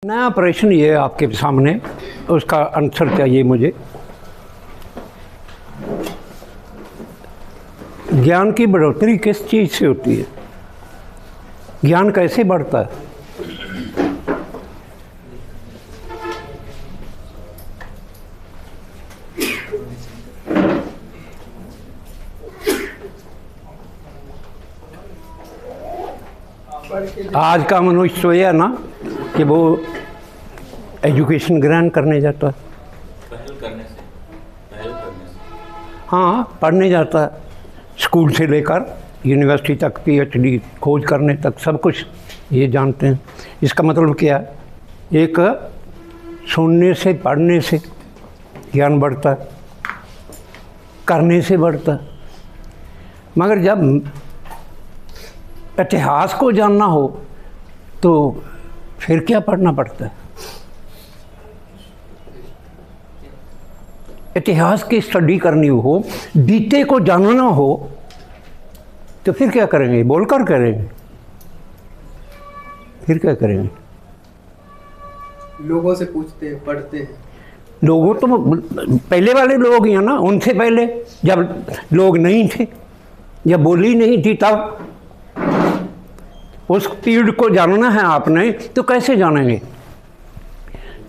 नया प्रश्न ये है आपके सामने, उसका आंसर चाहिए मुझे। ज्ञान की बढ़ोतरी किस चीज़ से होती है? ज्ञान कैसे बढ़ता है? आज का मनुष्य तो यह है ना कि वो एजुकेशन ग्रहण करने जाता है, पहल करने से। हाँ, पढ़ने जाता है, स्कूल से लेकर यूनिवर्सिटी तक, पीएचडी खोज करने तक सब कुछ ये जानते हैं। इसका मतलब क्या है? एक सुनने से, पढ़ने से ज्ञान बढ़ता है, करने से बढ़ता है। मगर जब इतिहास को जानना हो तो फिर क्या पढ़ना पड़ता है? इतिहास की स्टडी करनी हो, बीते को जानना हो तो फिर क्या करेंगे? बोलकर करेंगे? फिर क्या करेंगे? लोगों से पूछते हैं, पढ़ते हैं। लोगों तो पहले वाले लोग ही हैं ना, उनसे पहले जब लोग नहीं थे, जब बोली नहीं थी, तब उस पीरियड को जानना है आपने तो कैसे जानेंगे?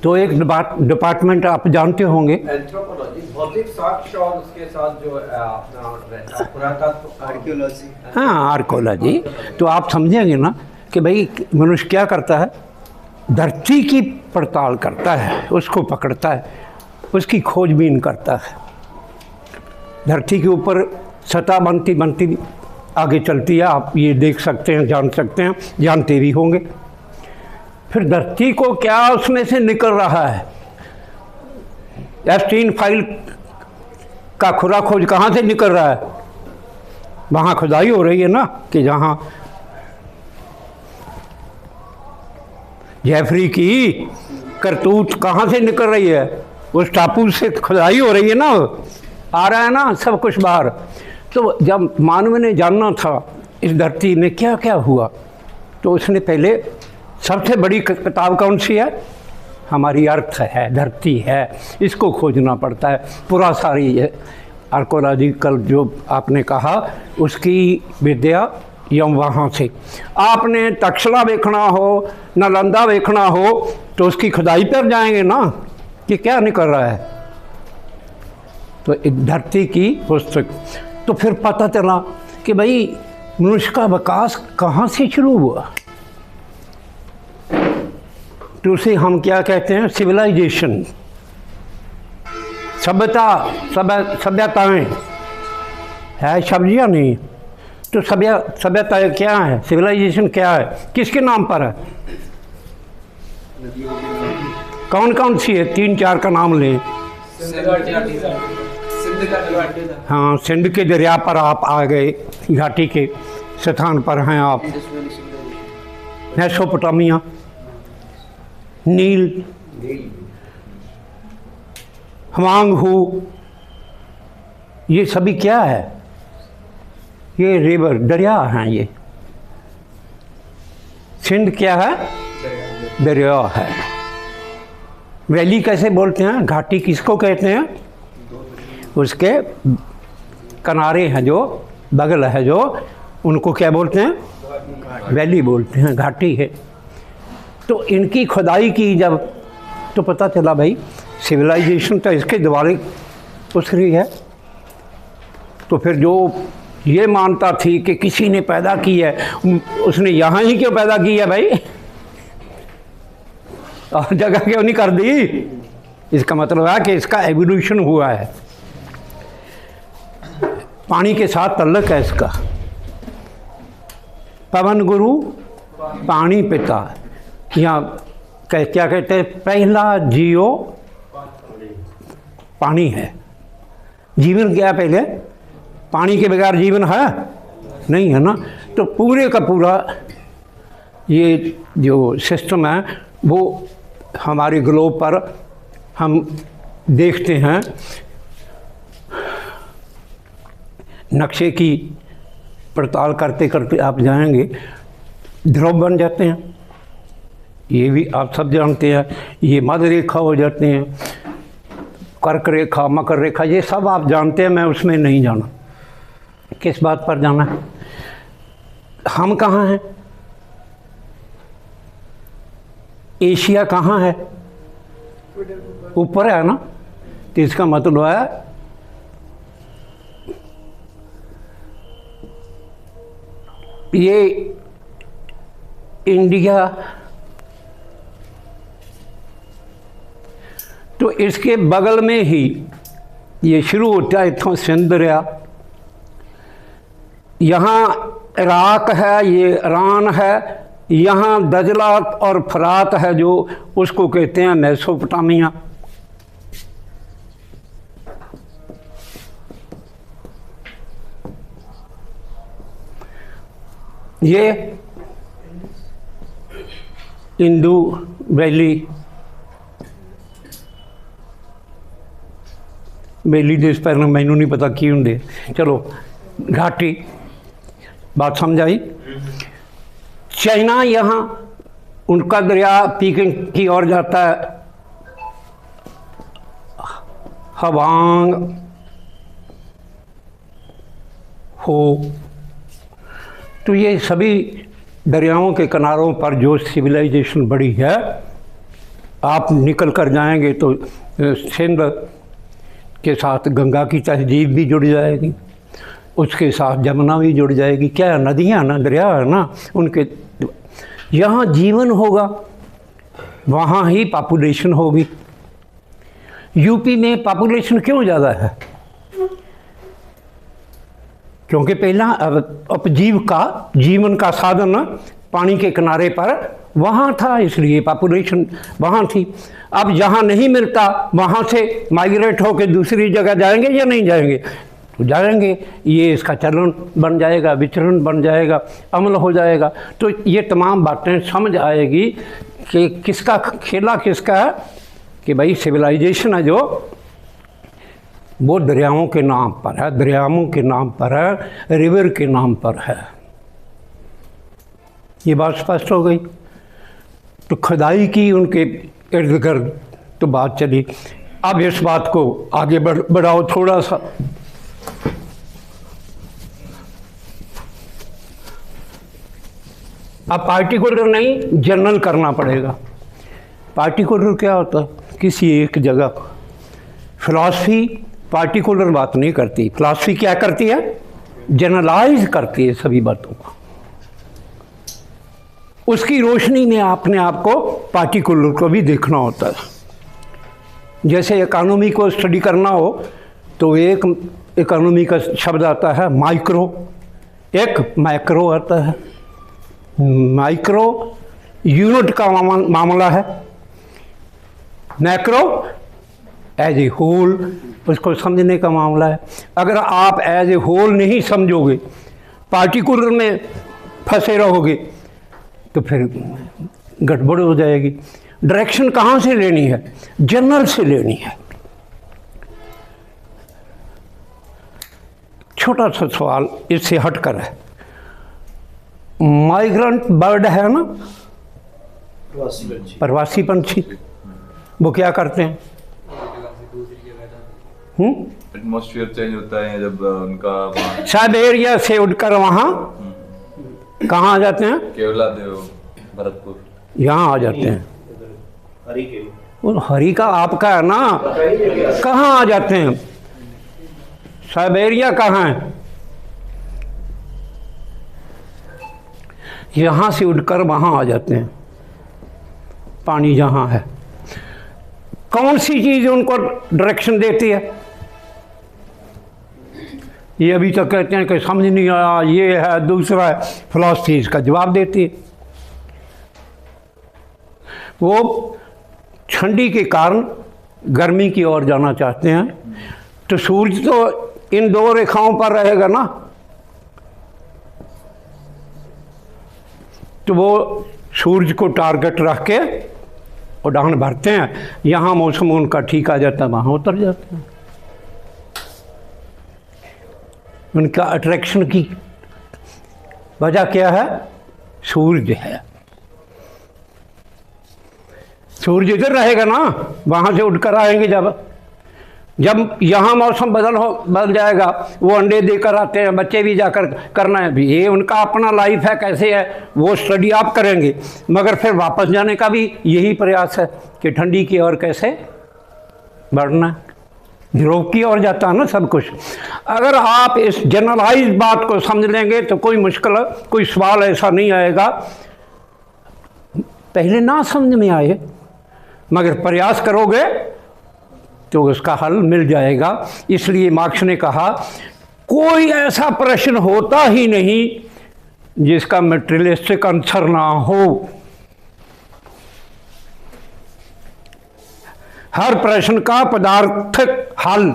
तो एक डिपार्टमेंट आप जानते होंगे, एंथ्रोपोलॉजी, भौतिक साक्ष्य, और उसके साथ जो अपना रहता है पुरातत्व, आर्कियोलॉजी। हाँ, आर्कियोलॉजी। तो आप समझेंगे ना कि भाई मनुष्य क्या करता है? धरती की पड़ताल करता है, उसको पकड़ता है, उसकी खोजबीन करता है। धरती के ऊपर सतह बनती बनती आगे चलती है, आप ये देख सकते हैं, जान सकते हैं, जानते भी होंगे। फिर धरती को क्या उसमें से निकल रहा है? एस्टीन फाइल का खुरा खोज कहाँ से निकल रहा है? वहाँ खुदाई हो रही है ना, कि जहाँ जेफरी की करतूत कहाँ से निकल रही है? उस टापू से खुदाई हो रही है ना, आ रहा है ना सब कुछ बाहर। तो जब मानव ने जानना था इस धरती में क्या क्या हुआ, तो उसने पहले सबसे बड़ी किताब कौन सी है? हमारी अर्थ है, धरती है, इसको खोजना पड़ता है। पूरा सारी ये आर्कोलॉजिकल जो आपने कहा उसकी विद्या यम वहाँ से। आपने तक्षशिला देखना हो, नालंदा देखना हो तो उसकी खुदाई पर जाएंगे ना कि क्या निकल रहा है। तो एक धरती की पुस्तक, तो फिर पता चला कि भाई मनुष्य का विकास कहाँ से शुरू हुआ। तो उसे हम क्या कहते हैं? सिविलाइजेशन, सभ्यता, सभ्यताएँ है, सब्जियाँ नहीं। तो सभ्यता क्या है? सिविलाइजेशन क्या है? किसके नाम पर है? कौन कौन सी है? 3-4 का नाम लें। हाँ, सिंध के दरिया पर आप आ गए, घाटी के स्थान पर हैं आप। मेसोपोटामिया, नील, हवांगहू, ये सभी क्या है? ये रिवर, दरिया हैं ये। सिंध क्या है? दरिया है। वैली कैसे बोलते हैं? घाटी किसको कहते हैं? उसके किनारे हैं जो, बगल है जो, उनको क्या बोलते हैं? वैली बोलते हैं, घाटी है। तो इनकी खुदाई की जब, तो पता चला भाई सिविलाइजेशन तो इसके द्वारा उतरी है। तो फिर जो ये मानता थी कि किसी ने पैदा की है, उसने यहाँ ही क्यों पैदा की है भाई? और जगह क्यों नहीं कर दी? इसका मतलब है कि इसका एवोल्यूशन हुआ है, पानी के साथ तल्लक है इसका। पवन गुरु पानी पिता, या क्या कहते हैं? पहला जियो पानी है। जीवन क्या है? पहले पानी के बगैर जीवन है नहीं, है ना। तो पूरे का पूरा ये जो सिस्टम है वो हमारे ग्लोब पर हम देखते हैं। नक्शे की पड़ताल करते करते आप जाएंगे, ध्रुव बन जाते हैं। ये भी आप सब जानते हैं। ये मध्य रेखा हो जाते हैं, कर्क रेखा, मकर रेखा, ये सब आप जानते हैं, मैं उसमें नहीं जाना। किस बात पर जाना है? हम कहाँ हैं? एशिया कहाँ है? ऊपर है ना। तो इसका मतलब है ये इंडिया, तो इसके बगल में ही ये शुरू होता है, इथों सिंध दरिया, यहाँ इराक है, ये ईरान है, यहाँ दजला और फरात है जो उसको कहते हैं मेसोपोटामिया। ये इंदू वैली, वैली देश पर मैनू नहीं पता की होंगे, चलो घाटी, बात समझ आई। चाइना यहाँ उनका दरिया पीकिंग की ओर जाता है, हवांग हो, तो ये सभी दरियाओं के किनारों पर जो सिविलाइजेशन बड़ी है, आप निकल कर जाएंगे तो सिंध के साथ गंगा की तहजीब भी जुड़ जाएगी, उसके साथ जमुना भी जुड़ जाएगी। क्या है, नदियाँ ना, दरिया है ना, उनके यहाँ जीवन होगा, वहाँ ही पॉपुलेशन होगी। यूपी में पॉपुलेशन क्यों ज़्यादा है? क्योंकि पहला उपजीविका, जीवन का साधन पानी के किनारे पर वहाँ था, इसलिए पॉपुलेशन वहाँ थी। अब जहाँ नहीं मिलता वहाँ से माइग्रेट होकर दूसरी जगह जाएंगे या नहीं जाएंगे? तो जाएंगे, ये इसका चलन बन जाएगा, विचरण बन जाएगा, अमल हो जाएगा। तो ये तमाम बातें समझ आएगी कि किसका खेला किसका है, कि भाई सिविलाइजेशन है जो वो दरियाओं के नाम पर है, दरियाओं के नाम पर है, रिवर के नाम पर है। ये बात स्पष्ट हो गई। तो खुदाई की उनके इर्द गिर्द तो बात चली। अब इस बात को आगे बढ़ाओ थोड़ा सा। अब पार्टिकुलर नहीं, जनरल करना पड़ेगा। पार्टिकुलर क्या होता है? किसी एक जगह। फिलॉसफी पार्टिकुलर बात नहीं करती, फिलॉसफी क्या करती है? जनरलाइज करती है सभी बातों को। उसकी रोशनी में अपने आप को पार्टिकुलर को भी देखना होता है। जैसे इकोनॉमी को स्टडी करना हो तो एक इकोनॉमी का शब्द आता है माइक्रो, एक मैक्रो आता है। माइक्रो यूनिट का मामला है, मैक्रो एज ए होल उसको समझने का मामला है। अगर आप एज ए होल नहीं समझोगे, पार्टिकुलर में फंसे रहोगे, तो फिर गड़बड़ हो जाएगी। डायरेक्शन कहाँ से लेनी है? जनरल से लेनी है। छोटा सा सवाल इससे हटकर है। माइग्रेंट बर्ड है ना, प्रवासी पंछी, वो क्या करते हैं? एटमॉस्फेयर चेंज होता है जब उनका साइबेरिया से उड़कर वहाँ कहाँ आ जाते हैं? केवला देव, भरतपुर, यहाँ आ जाते हैं। और हरी का आपका है ना, कहाँ आ जाते हैं? साइबेरिया कहाँ है? यहाँ से उड़कर वहाँ आ जाते हैं। पानी जहाँ है, कौन सी चीज़ उनको डायरेक्शन देती है? ये अभी तक कहते हैं कि समझ नहीं आया, ये है, दूसरा है। फिलॉसफी इसका जवाब देती है। वो ठंडी के कारण गर्मी की ओर जाना चाहते हैं, तो सूरज तो इन दो रेखाओं पर रहेगा ना, तो वो सूरज को टारगेट रख के उड़ान भरते हैं। यहाँ मौसम उनका ठीक आ जाता है, वहाँ उतर जाते हैं। उनका अट्रैक्शन की वजह क्या है? सूरज है। सूरज इधर रहेगा ना, वहाँ से उठकर आएंगे। जब यहाँ मौसम बदल जाएगा, वो अंडे देकर आते हैं, बच्चे भी जाकर करना है भी, ये उनका अपना लाइफ है, कैसे है वो स्टडी आप करेंगे। मगर फिर वापस जाने का भी यही प्रयास है कि ठंडी की ओर कैसे बढ़ना, ध्रुव की ओर जाता है ना सब कुछ। अगर आप इस जनरलाइज बात को समझ लेंगे तो कोई मुश्किल, कोई सवाल ऐसा नहीं आएगा। पहले ना समझ में आए, मगर प्रयास करोगे तो उसका हल मिल जाएगा। इसलिए मार्क्स ने कहा कोई ऐसा प्रश्न होता ही नहीं जिसका मटेरियलिस्टिक आंसर ना हो। हर प्रश्न का पदार्थक हल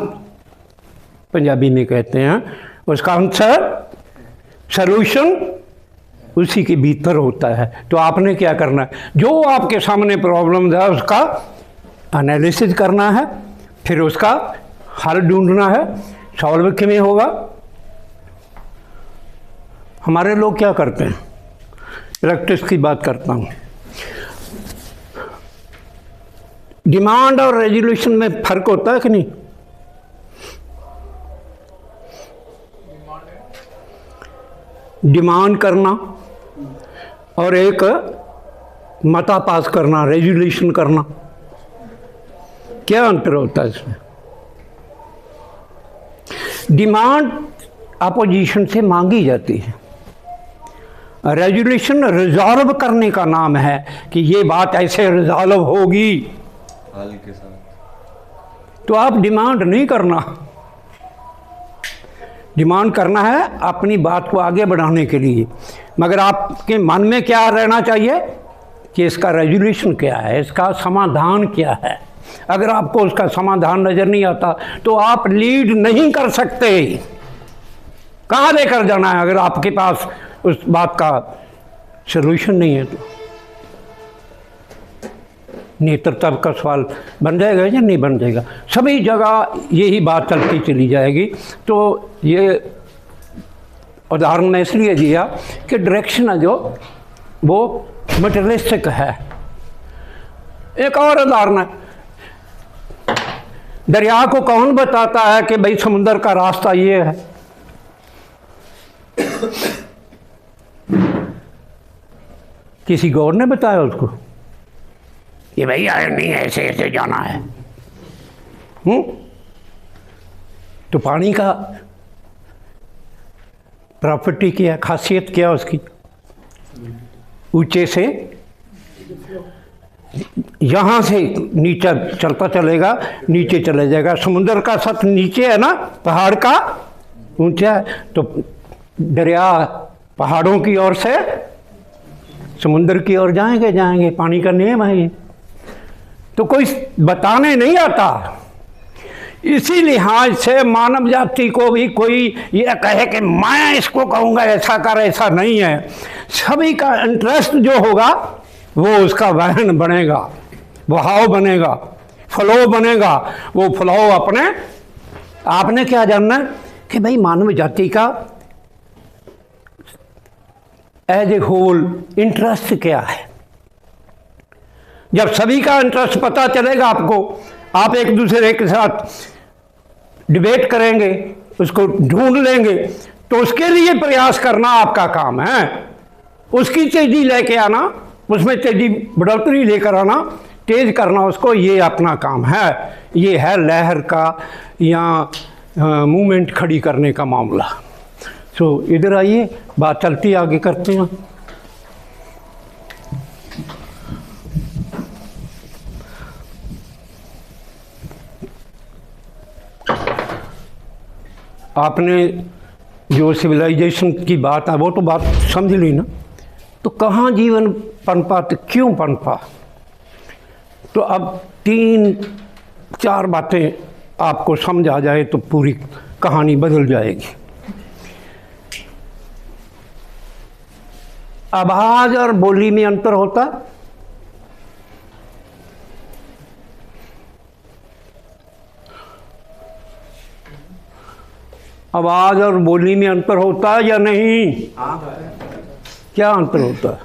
पंजाबी में कहते हैं, उसका आंसर, सॉल्यूशन उसी के भीतर होता है। तो आपने क्या करना है, जो आपके सामने प्रॉब्लम है उसका एनालिसिस करना है, फिर उसका हल ढूंढना है। सॉल्व किमें होगा? हमारे लोग क्या करते हैं, इलेक्ट्रिक्स की बात करता हूँ, डिमांड और रेजोल्यूशन में फर्क होता है कि नहीं? डिमांड करना और एक मता पास करना, रेजोल्यूशन करना, क्या अंतर होता है इसमें? डिमांड अपोजिशन से मांगी जाती है, रेजोल्यूशन रिजॉल्व करने का नाम है कि ये बात ऐसे रिजॉल्व होगी हल के साथ। तो आप डिमांड नहीं करना, डिमांड करना है अपनी बात को आगे बढ़ाने के लिए। मगर आपके मन में क्या रहना चाहिए कि इसका रेजोल्यूशन क्या है, इसका समाधान क्या है। अगर आपको उसका समाधान नज़र नहीं आता तो आप लीड नहीं कर सकते। कहाँ लेकर जाना है अगर आपके पास उस बात का सलूशन नहीं है? तो नेतृत्व का सवाल बन जाएगा या नहीं बन जाएगा? सभी जगह यही बात चलती चली जाएगी। तो ये उदाहरण मैं इसलिए दिया कि डायरेक्शन है जो वो मटेरियलिस्टिक है। एक और उदाहरण है, दरिया को कौन बताता है कि भाई समुद्र का रास्ता ये है? किसी गौर ने बताया उसको कि भाई यार नहीं ऐसे ऐसे जाना है? तो पानी का प्रॉपर्टी क्या, खासियत क्या उसकी? ऊंचे से यहाँ से नीचे चलता चलेगा, नीचे चले जाएगा। समुद्र का सत नीचे है ना, पहाड़ का ऊंचा है, तो दरिया पहाड़ों की ओर से समुद्र की ओर जाएंगे। पानी का नियम है ये, तो कोई बताने नहीं आता। इसी लिहाज से मानव जाति को भी कोई ये कहे कि मैं इसको कहूँगा ऐसा कर, ऐसा नहीं है। सभी का इंटरेस्ट जो होगा वो उसका वहन बनेगा, बहाव बनेगा, फ्लो बनेगा। वो फ्लो अपने आपने क्या जानना है कि भाई मानव जाति का एज ए होल इंटरेस्ट क्या है। जब सभी का इंटरेस्ट पता चलेगा आपको, आप एक दूसरे के साथ डिबेट करेंगे, उसको ढूंढ लेंगे, तो उसके लिए प्रयास करना आपका काम है। उसकी तेजी लेके आना, उसमें तेजी बढ़ोतरी लेकर आना, तेज करना उसको, ये अपना काम है। ये है लहर का या मूवमेंट खड़ी करने का मामला। तो इधर आइए, बात चलती आगे करते हैं। आपने जो सिविलाइजेशन की बात है वो तो बात समझ ली ना। तो कहाँ जीवन पनपा, तो क्यों पनपा? तो अब 3-4 बातें आपको समझ आ जाए तो पूरी कहानी बदल जाएगी। आवाज और बोली में अंतर होता है। आवाज और बोली में अंतर होता है या नहीं? क्या अंतर होता है?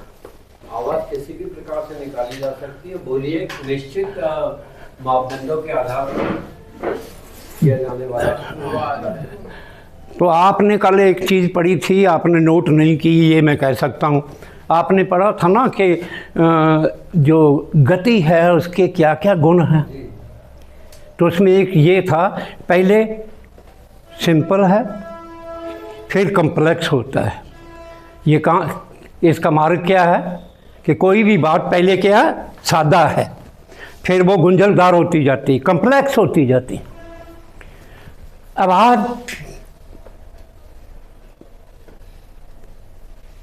आवाज किसी भी प्रकार से निकाली निकाली जा सकती है? बोलिए, निश्चित मापदंडों के आधार पर किया जाने वाला। तो आपने कल एक चीज़ पढ़ी थी, आपने नोट नहीं की, ये मैं कह सकता हूँ। आपने पढ़ा था ना कि जो गति है उसके क्या क्या गुण हैं। तो उसमें एक ये था, पहले सिंपल है, फिर कम्प्लेक्स होता है। ये कहाँ, इसका मार्ग क्या है कि कोई भी बात पहले क्या है, सादा है, फिर वो गुंझलदार होती जाती, कम्प्लेक्स होती जाती। अब आज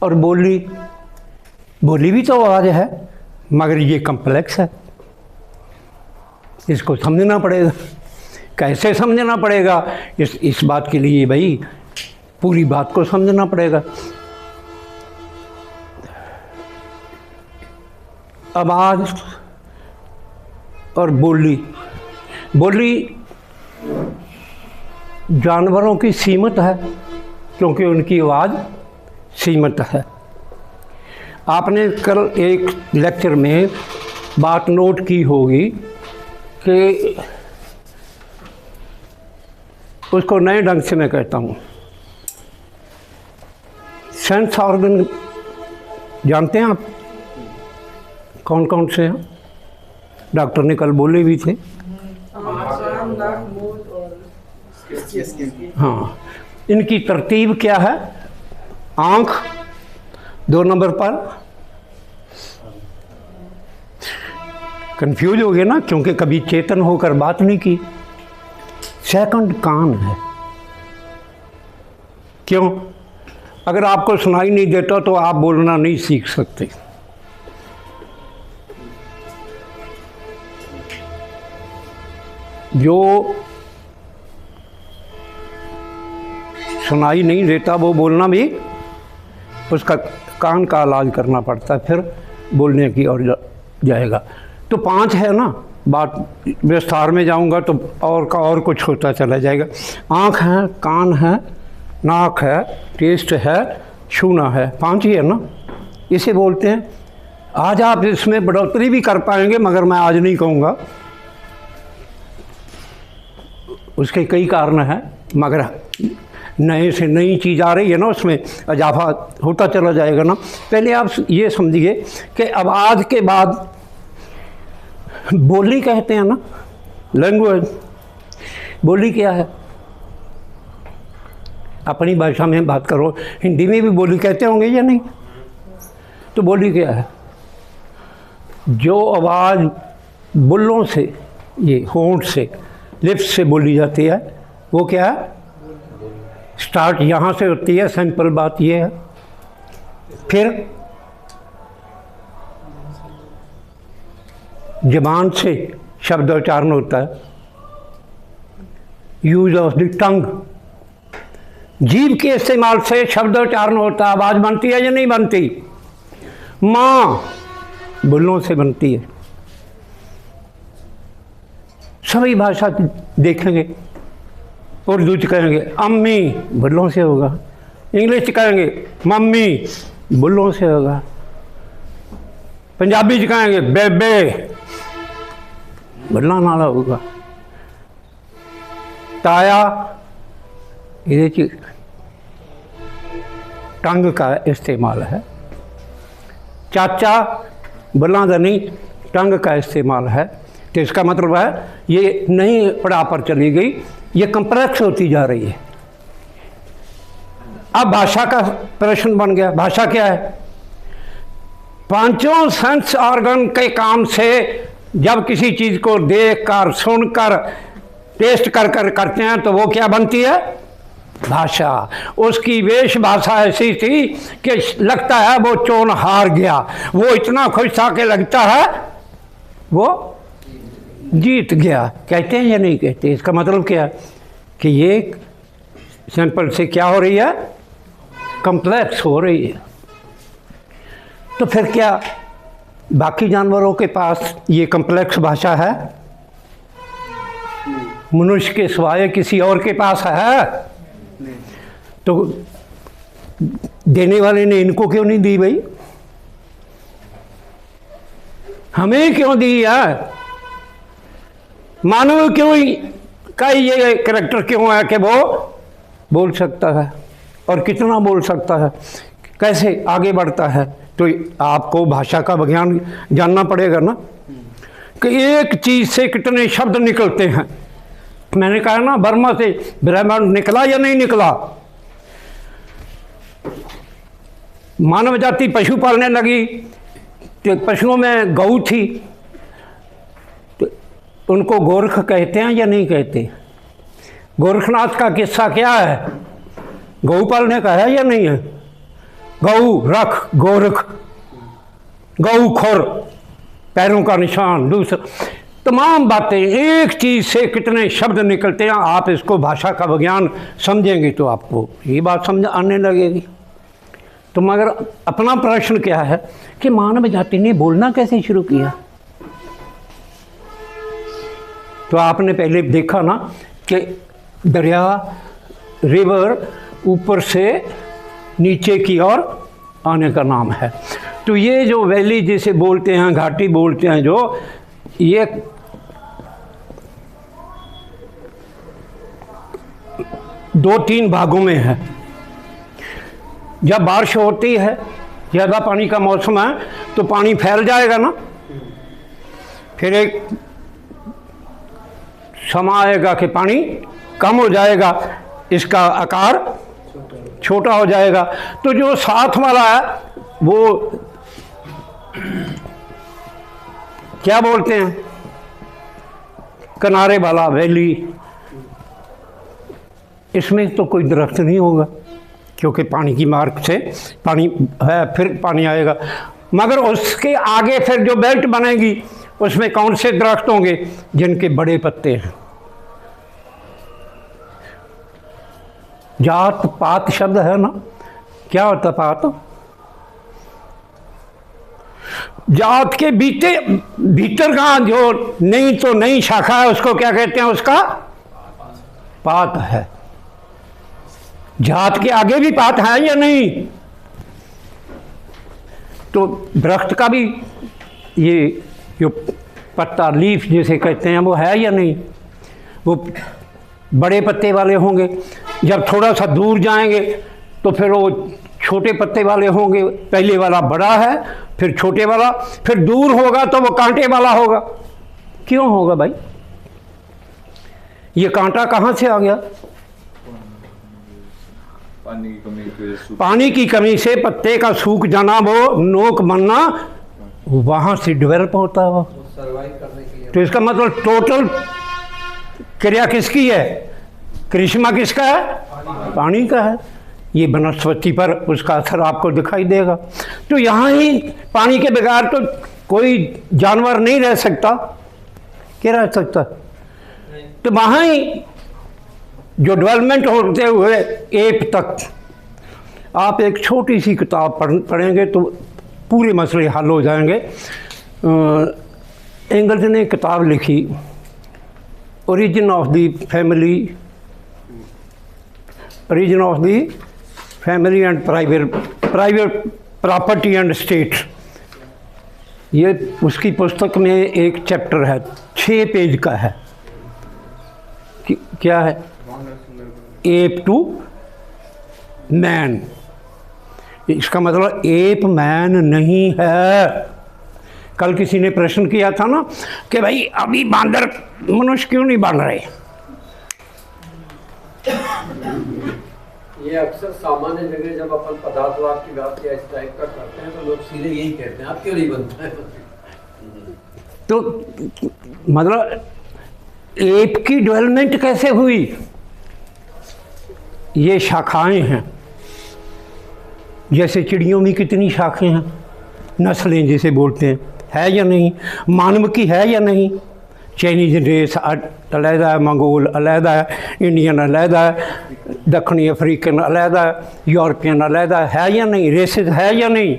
और बोली भी तो आवाज़ है, मगर ये कम्प्लेक्स है। इसको समझना पड़ेगा। कैसे समझना पड़ेगा? इस बात के लिए भाई पूरी बात को समझना पड़ेगा। आवाज़ और बोली जानवरों की सीमित है, क्योंकि उनकी आवाज़ सीमित है। आपने कल एक लेक्चर में बात नोट की होगी कि उसको नए ढंग से मैं कहता हूँ, सेंस ऑर्गन जानते हैं आप कौन कौन से हैं? डॉक्टर ने कल बोले भी थे। हाँ, इनकी तरतीब क्या है? आँख 2 नंबर पर। कंफ्यूज हो गए ना, क्योंकि कभी चेतन होकर बात नहीं की। सेकंड कान है। क्यों? अगर आपको सुनाई नहीं देता तो आप बोलना नहीं सीख सकते। जो सुनाई नहीं देता वो बोलना भी, उसका कान का इलाज करना पड़ता है, फिर बोलने की ओर जाएगा। तो 5 है ना, बात विस्तार में जाऊंगा तो और का और कुछ होता चला जाएगा। आँख है, कान है, नाक है, टेस्ट है, छूना है, 5 ही है ना, इसे बोलते हैं। आज आप इसमें बढ़ोतरी भी कर पाएंगे, मगर मैं आज नहीं कहूँगा। उसके कई कारण हैं, मगर नए से नई चीज़ आ रही है ना, उसमें इजाफा होता चला जाएगा ना। पहले आप ये समझिए कि आवाज़ के बाद बोली कहते हैं ना, लैंग्वेज। बोली क्या है? अपनी भाषा में बात करो, हिंदी में भी बोली कहते होंगे या नहीं? तो बोली क्या है? जो आवाज़ बुल्लों से, ये होंठ से, लिप्स से बोली जाती है, वो क्या है? स्टार्ट यहाँ से होती है, सिंपल बात ये है। फिर ज़बान से शब्दोच्चारण होता है, यूज ऑफ द टंग। जीभ के इस्तेमाल से शब्दोच्चारण होता है। आवाज़ बनती है या नहीं बनती? माँ बुल्लों से बनती है। सभी भाषा देखेंगे, उर्दू च कहेंगे अम्मी, बुल्लों से होगा। इंग्लिश च कहेंगे मम्मी, बुल्लों से होगा। पंजाबी च कहेंगे बेबे, बुल्ला नाला होगा। ताया, ये टंग का इस्तेमाल है। चाचा, बुल्ला का नहीं, टंग का इस्तेमाल है। तो इसका मतलब है ये नहीं पड़ा पर चली गई, ये कम्प्लेक्स होती जा रही है। अब भाषा का प्रश्न बन गया। भाषा क्या है? 5 सेंस ऑर्गन के काम से जब किसी चीज़ को देख कर, सुनकर, टेस्ट कर करते हैं तो वो क्या बनती है? भाषा। उसकी वेश भाषा ऐसी थी कि लगता है वो चोन हार गया, वो इतना खुश था कि लगता है वो जीत गया। कहते हैं या नहीं कहते? इसका मतलब क्या है कि ये सिंपल से क्या हो रही है? कम्प्लेक्स हो रही है। तो फिर क्या बाकी जानवरों के पास ये कम्प्लेक्स भाषा है? मनुष्य के सिवाय किसी और के पास है? तो देने वाले ने इनको क्यों नहीं दी भाई? हमें क्यों दी है? मानव क्यों का ये करैक्टर क्यों है कि वो बोल सकता है और कितना बोल सकता है, कैसे आगे बढ़ता है? तो आपको भाषा का विज्ञान जानना पड़ेगा ना कि एक चीज़ से कितने शब्द निकलते हैं। मैंने कहा ना, बर्मा से ब्रह्मांड निकला या नहीं निकला? मानव जाति पशु पालने लगी तो पशुओं में गऊ थी, तो उनको गोरख कहते हैं या नहीं कहते? गोरखनाथ का किस्सा क्या है? गऊ पालने का है या नहीं है? गऊ रख, गोरख, गऊ खुर, पैरों का निशान, दूसरा तमाम बातें, एक चीज़ से कितने शब्द निकलते हैं। आप इसको भाषा का विज्ञान समझेंगे तो आपको ये बात समझ आने लगेगी। तो मगर अपना प्रश्न क्या है कि मानव जाति ने बोलना कैसे शुरू किया? तो आपने पहले देखा ना कि दरिया, रिवर ऊपर से नीचे की ओर आने का नाम है। तो ये जो वैली जिसे बोलते हैं, घाटी बोलते हैं, जो ये दो तीन भागों में है। जब बारिश होती है, ज़्यादा पानी का मौसम है, तो पानी फैल जाएगा ना, फिर एक समय आएगा कि पानी कम हो जाएगा, इसका आकार छोटा हो जाएगा। तो जो साथ वाला है वो क्या बोलते हैं, किनारे वाला, वैली, इसमें तो कोई दरख्त नहीं होगा क्योंकि पानी की मार्ग से पानी है, फिर पानी आएगा। मगर उसके आगे फिर जो बेल्ट बनेगी उसमें कौन से दरख्त होंगे? जिनके बड़े पत्ते हैं। जात पात शब्द है ना, क्या होता पात? जात के भीतर का जो नई तो नई शाखा है उसको क्या कहते हैं? उसका पात है। जात के आगे भी पात है या नहीं? तो दरख्त का भी ये जो पत्ता, लीफ जिसे कहते हैं, वो है या नहीं? वो बड़े पत्ते वाले होंगे। जब थोड़ा सा दूर जाएंगे तो फिर वो छोटे पत्ते वाले होंगे। पहले वाला बड़ा है, फिर छोटे वाला, फिर दूर होगा तो वो कांटे वाला होगा। क्यों होगा भाई? ये कांटा कहाँ से आ गया? पानी की कमी से पत्ते का सूख जाना, वो नोक बनना, वहाँ से डेवलप होता है वो सर्वाइव करने के लिए। तो इसका मतलब टोटल क्रिया किसकी है? करिश्मा किसका है? पानी का है। ये वनस्पति पर उसका असर आपको दिखाई देगा। तो यहाँ ही पानी के बगैर तो कोई जानवर नहीं रह सकता। क्या रह सकता? तो वहाँ ही जो डेवलपमेंट होते हुए एप तक, आप एक छोटी सी किताब पढ़ेंगे तो पूरे मसले हल हो जाएंगे। एंगल्स ने किताब लिखी, origin of the family and private property and state. ये उसकी पुस्तक में एक चैप्टर है, 6 पेज का है। क्या है? एप टू मैन। इसका मतलब एप मैन नहीं है। कल किसी ने प्रश्न किया था ना कि भाई अभी बांदर मनुष्य क्यों नहीं बन रहे? ये अक्सर सामान्य जगह जब अपन पदार्थवाद की बात या इस टाइप का करते हैं तो लोग सीधे यही कहते हैं, आप क्यों नहीं बनता है? तो मतलब एप की डेवलपमेंट कैसे हुई? ये शाखाएं हैं। जैसे चिड़ियों में कितनी शाखाएं हैं, नस्लें जिसे बोलते हैं, है या नहीं? मानव की है या नहीं? चाइनीज रेस अलहदा है, मंगोल अलहदा है, इंडियन अलहदा है, दक्षिणी अफ्रीकन अलहदा है, यूरोपियन अलहदा है या नहीं? रेसेस है या नहीं?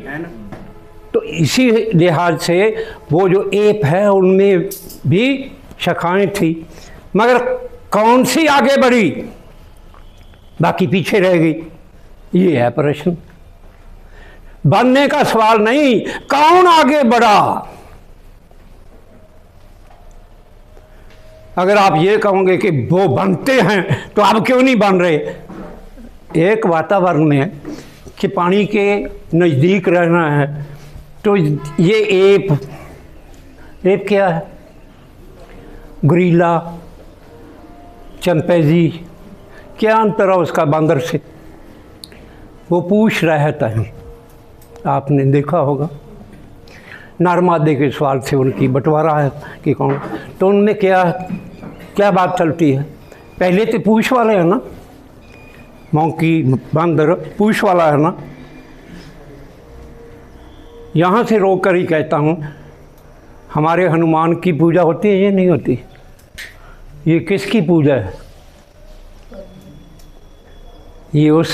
तो इसी लिहाज से वो जो एप है उनमें भी शाखाएं थी, मगर कौन सी आगे बढ़ी, बाकी पीछे रह गई? ये है प्रश्न। बनने का सवाल नहीं, कौन आगे बढ़ा? अगर आप ये कहोगे कि वो बनते हैं तो आप क्यों नहीं बन रहे? एक वातावरण में कि पानी के नज़दीक रहना है, तो ये एप क्या है? गुरीला, चंपैजी, क्या अंतर है उसका बंदर से? वो पूछ रहता है, आपने देखा होगा। नरमादे के सवाल से उनकी बंटवारा है कि कौन, तो उनमें क्या बात चलती है? पहले तो पूछ वाले है ना, मौकी बंदर पूछ वाला है ना। यहाँ से रोक कर ही कहता हूँ, हमारे हनुमान की पूजा होती है, ये नहीं होती। ये किसकी पूजा है? ये उस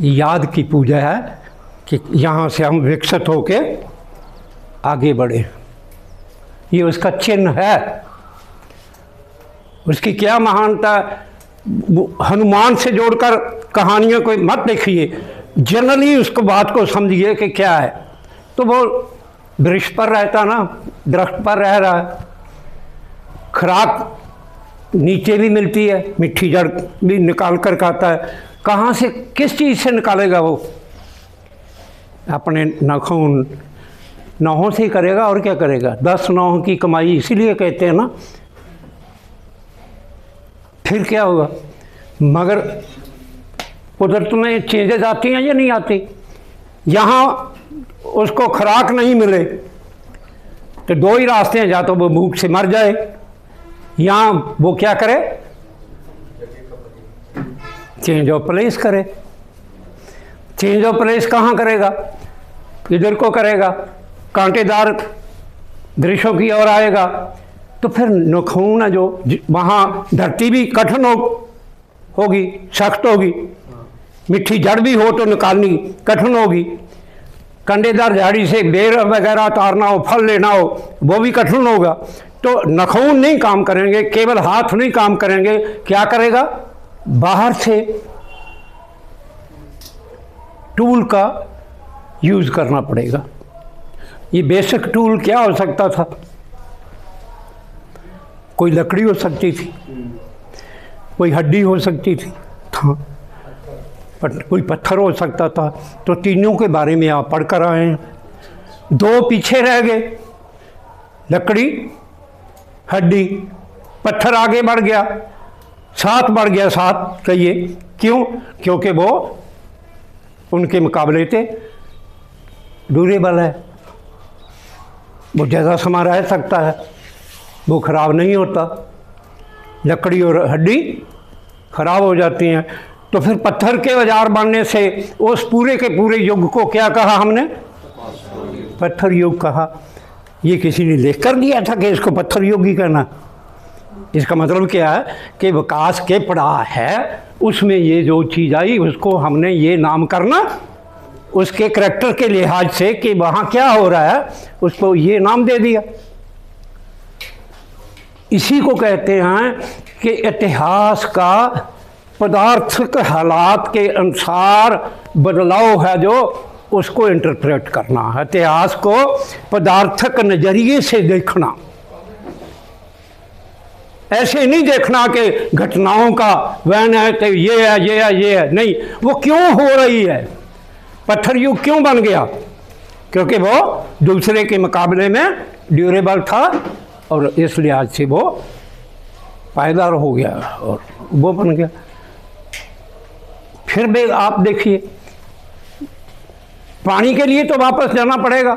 याद की पूजा है कि यहाँ से हम विकसित होके आगे बढ़े। ये उसका चिन्ह है। उसकी क्या महानता? हनुमान से जोड़कर कहानियों को मत देखिए, जनरली उसको बात को समझिए कि क्या है। तो वो वृक्ष पर रहता ना, दरख्त पर रह रहा है, खुराक नीचे भी मिलती है, मिट्टी जड़ भी निकाल कर खाता है। कहाँ से, किस चीज़ से निकालेगा वो? अपने नौहों से ही करेगा, और क्या करेगा? 10 नौह की कमाई, इसीलिए कहते हैं ना। फिर क्या होगा? मगर कुदरत में चेंजेस आती हैं या नहीं आती? यहाँ उसको खुराक नहीं मिले तो 2 ही रास्ते हैं, या तो वो भूख से मर जाए, या वो क्या करे? चेंज ऑफ प्लेस करे। चेंज ऑफ प्लेस कहाँ करेगा? इधर को करेगा, कांटेदार दृश्यों की ओर आएगा, तो फिर नखून जो वहाँ धरती भी कठिन होगी, सख्त होगी, मिट्टी जड़ भी हो तो निकालनी कठिन होगी, कंडेदार झाड़ी से बेर वगैरह तारना हो, फल लेना हो, वो भी कठिन होगा। तो नखून नहीं काम करेंगे, केवल हाथ नहीं काम करेंगे, क्या करेगा? बाहर से टूल का यूज़ करना पड़ेगा। ये बेसिक टूल क्या हो सकता था? कोई लकड़ी हो सकती थी, कोई हड्डी हो सकती थी, कोई पत्थर हो सकता था। तो तीनों के बारे में आप पढ़ कर आए हैं। 2 पीछे रह गए, लकड़ी, हड्डी, पत्थर आगे बढ़ गया, 7 बढ़ गया, 7 कहिए। क्यों? क्योंकि वो उनके मुकाबले से ड्यूरेबल है, वो ज़्यादा समय रह सकता है, वो ख़राब नहीं होता। लकड़ी और हड्डी ख़राब हो जाती हैं। तो फिर पत्थर के औजार बनने से उस पूरे के पूरे युग को क्या कहा हमने? पत्थर युग कहा। ये किसी ने लिख कर दिया था कि इसको पत्थर युग ही कहना? इसका मतलब क्या है कि विकास के पड़ाव है, उसमें ये जो चीज़ आई उसको हमने ये नाम करना, उसके करैक्टर के लिहाज से कि वहाँ क्या हो रहा है, उसको ये नाम दे दिया। इसी को कहते हैं कि इतिहास का पदार्थिक हालात के अनुसार बदलाव है, जो उसको इंटरप्रेट करना है। इतिहास को पदार्थिक नज़रिए से देखना, ऐसे नहीं देखना कि घटनाओं का वहन है तो ये है, ये है, ये है, नहीं। वो क्यों हो रही है? पत्थर युग क्यों बन गया? क्योंकि वो दूसरे के मुकाबले में ड्यूरेबल था, और इस लिहाज से वो पायदार हो गया और वो बन गया। फिर भी आप देखिए, पानी के लिए तो वापस जाना पड़ेगा।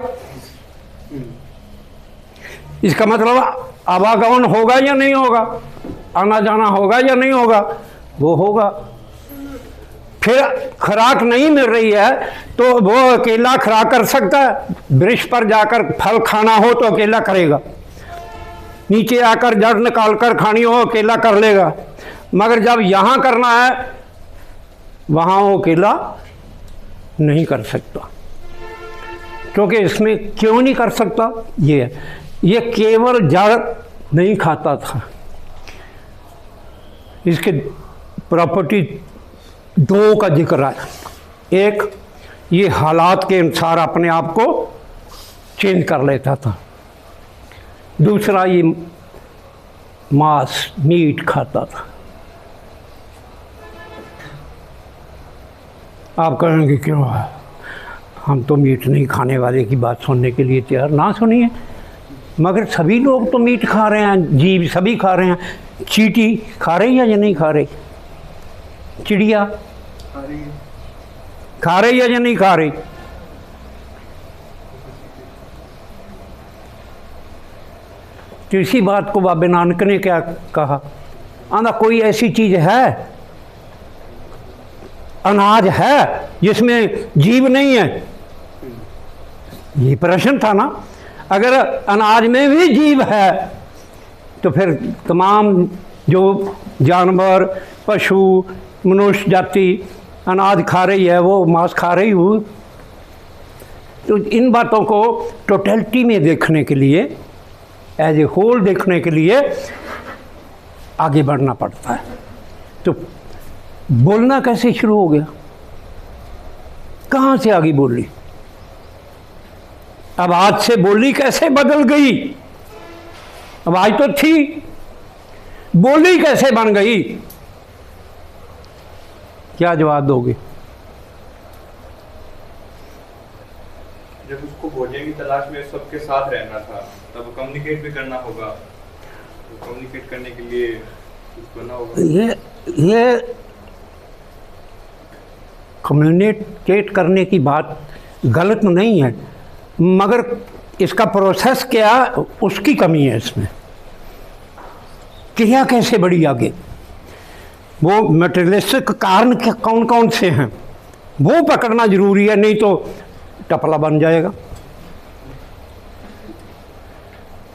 इसका मतलब आवागमन होगा या नहीं होगा? आना जाना होगा या नहीं होगा? वो होगा। फिर खुराक नहीं मिल रही है तो वो अकेला खुराक कर सकता है? वृक्ष पर जाकर फल खाना हो तो अकेला करेगा, नीचे आकर जड़ निकाल कर खानी हो अकेला कर लेगा, मगर जब यहाँ करना है वहाँ वो अकेला नहीं कर सकता। क्योंकि इसमें क्यों नहीं कर सकता? ये केवल जड़ नहीं खाता था, इसके प्रॉपर्टी 2 का जिक्र है। एक, ये हालात के अनुसार अपने आप को चेंज कर लेता था। दूसरा, ये मांस मीट खाता था। आप कहेंगे क्यों, हम तो मीट नहीं खाने वाले की बात सुनने के लिए तैयार, ना सुनिए। मगर सभी लोग तो मीट खा रहे हैं, जीव सभी खा रहे हैं। चींटी खा रही है या नहीं खा रही? चिड़िया खा रही है। खा रही है या नहीं खा रही? तो इसी बात को बाबा नानक ने क्या कहा, आंधा कोई ऐसी चीज है, अनाज है जिसमें जीव नहीं है? ये प्रश्न था ना। अगर अनाज में भी जीव है तो फिर तमाम जो जानवर, पशु, मनुष्य जाति अनाज खा रही है, वो मांस खा रही हूँ। तो इन बातों को टोटलिटी में देखने के लिए, एज ए होल देखने के लिए आगे बढ़ना पड़ता है। तो बोलना कैसे शुरू हो गया, कहाँ से आगे बोली? आवाज से बोली कैसे बदल गई? आवाज तो थी, बोली कैसे बन गई? क्या जवाब दोगे? जब उसको भोजन की तलाश में सबके साथ रहना था, तब कम्युनिकेट भी करना होगा। तो कम्युनिकेट करने के लिए कुछ करना होगा। ये कम्युनिकेट करने की बात गलत नहीं है, मगर इसका प्रोसेस क्या, उसकी कमी है इसमें। क्रिया कैसे बढ़ी आगे, वो मटेरियलिस्टिक कारण कौन कौन से हैं वो पकड़ना जरूरी है, नहीं तो टपला बन जाएगा।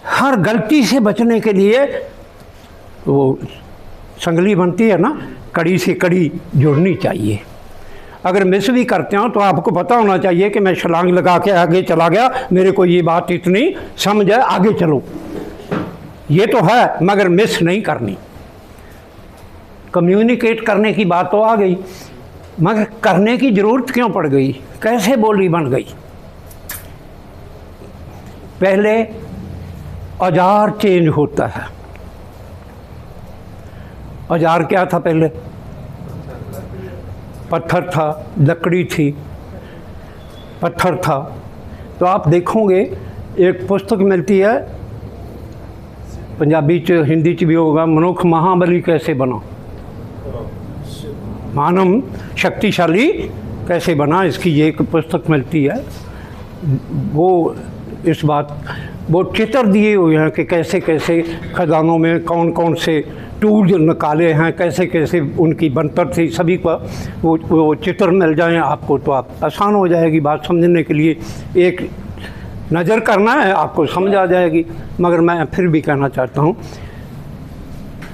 हर गलती से बचने के लिए वो संगली बनती है ना, कड़ी से कड़ी जुड़नी चाहिए। अगर मिस भी करते हो तो आपको पता होना चाहिए कि मैं छलांग लगा के आगे चला गया, मेरे को ये बात इतनी समझ है, आगे चलो। ये तो है, मगर मिस नहीं करनी। कम्युनिकेट करने की बात तो आ गई, मगर करने की ज़रूरत क्यों पड़ गई, कैसे बोली बन गई? पहले औजार चेंज होता है। औजार क्या था पहले? पत्थर था, लकड़ी थी, पत्थर था। तो आप देखोगे एक पुस्तक मिलती है, पंजाबी च हिंदी च भी होगा, मनुख महाबली कैसे बना, मानव शक्तिशाली कैसे बना, इसकी ये एक पुस्तक मिलती है। वो इस बात, वो चित्र दिए हुए हैं कि कैसे कैसे खजानों में कौन कौन से टूल निकाले हैं, कैसे कैसे उनकी बनतर थी, सभी का वो चित्र मिल जाए आपको तो आप आसान हो जाएगी बात समझने के लिए। एक नज़र करना है, आपको समझ आ जाएगी। मगर मैं फिर भी कहना चाहता हूँ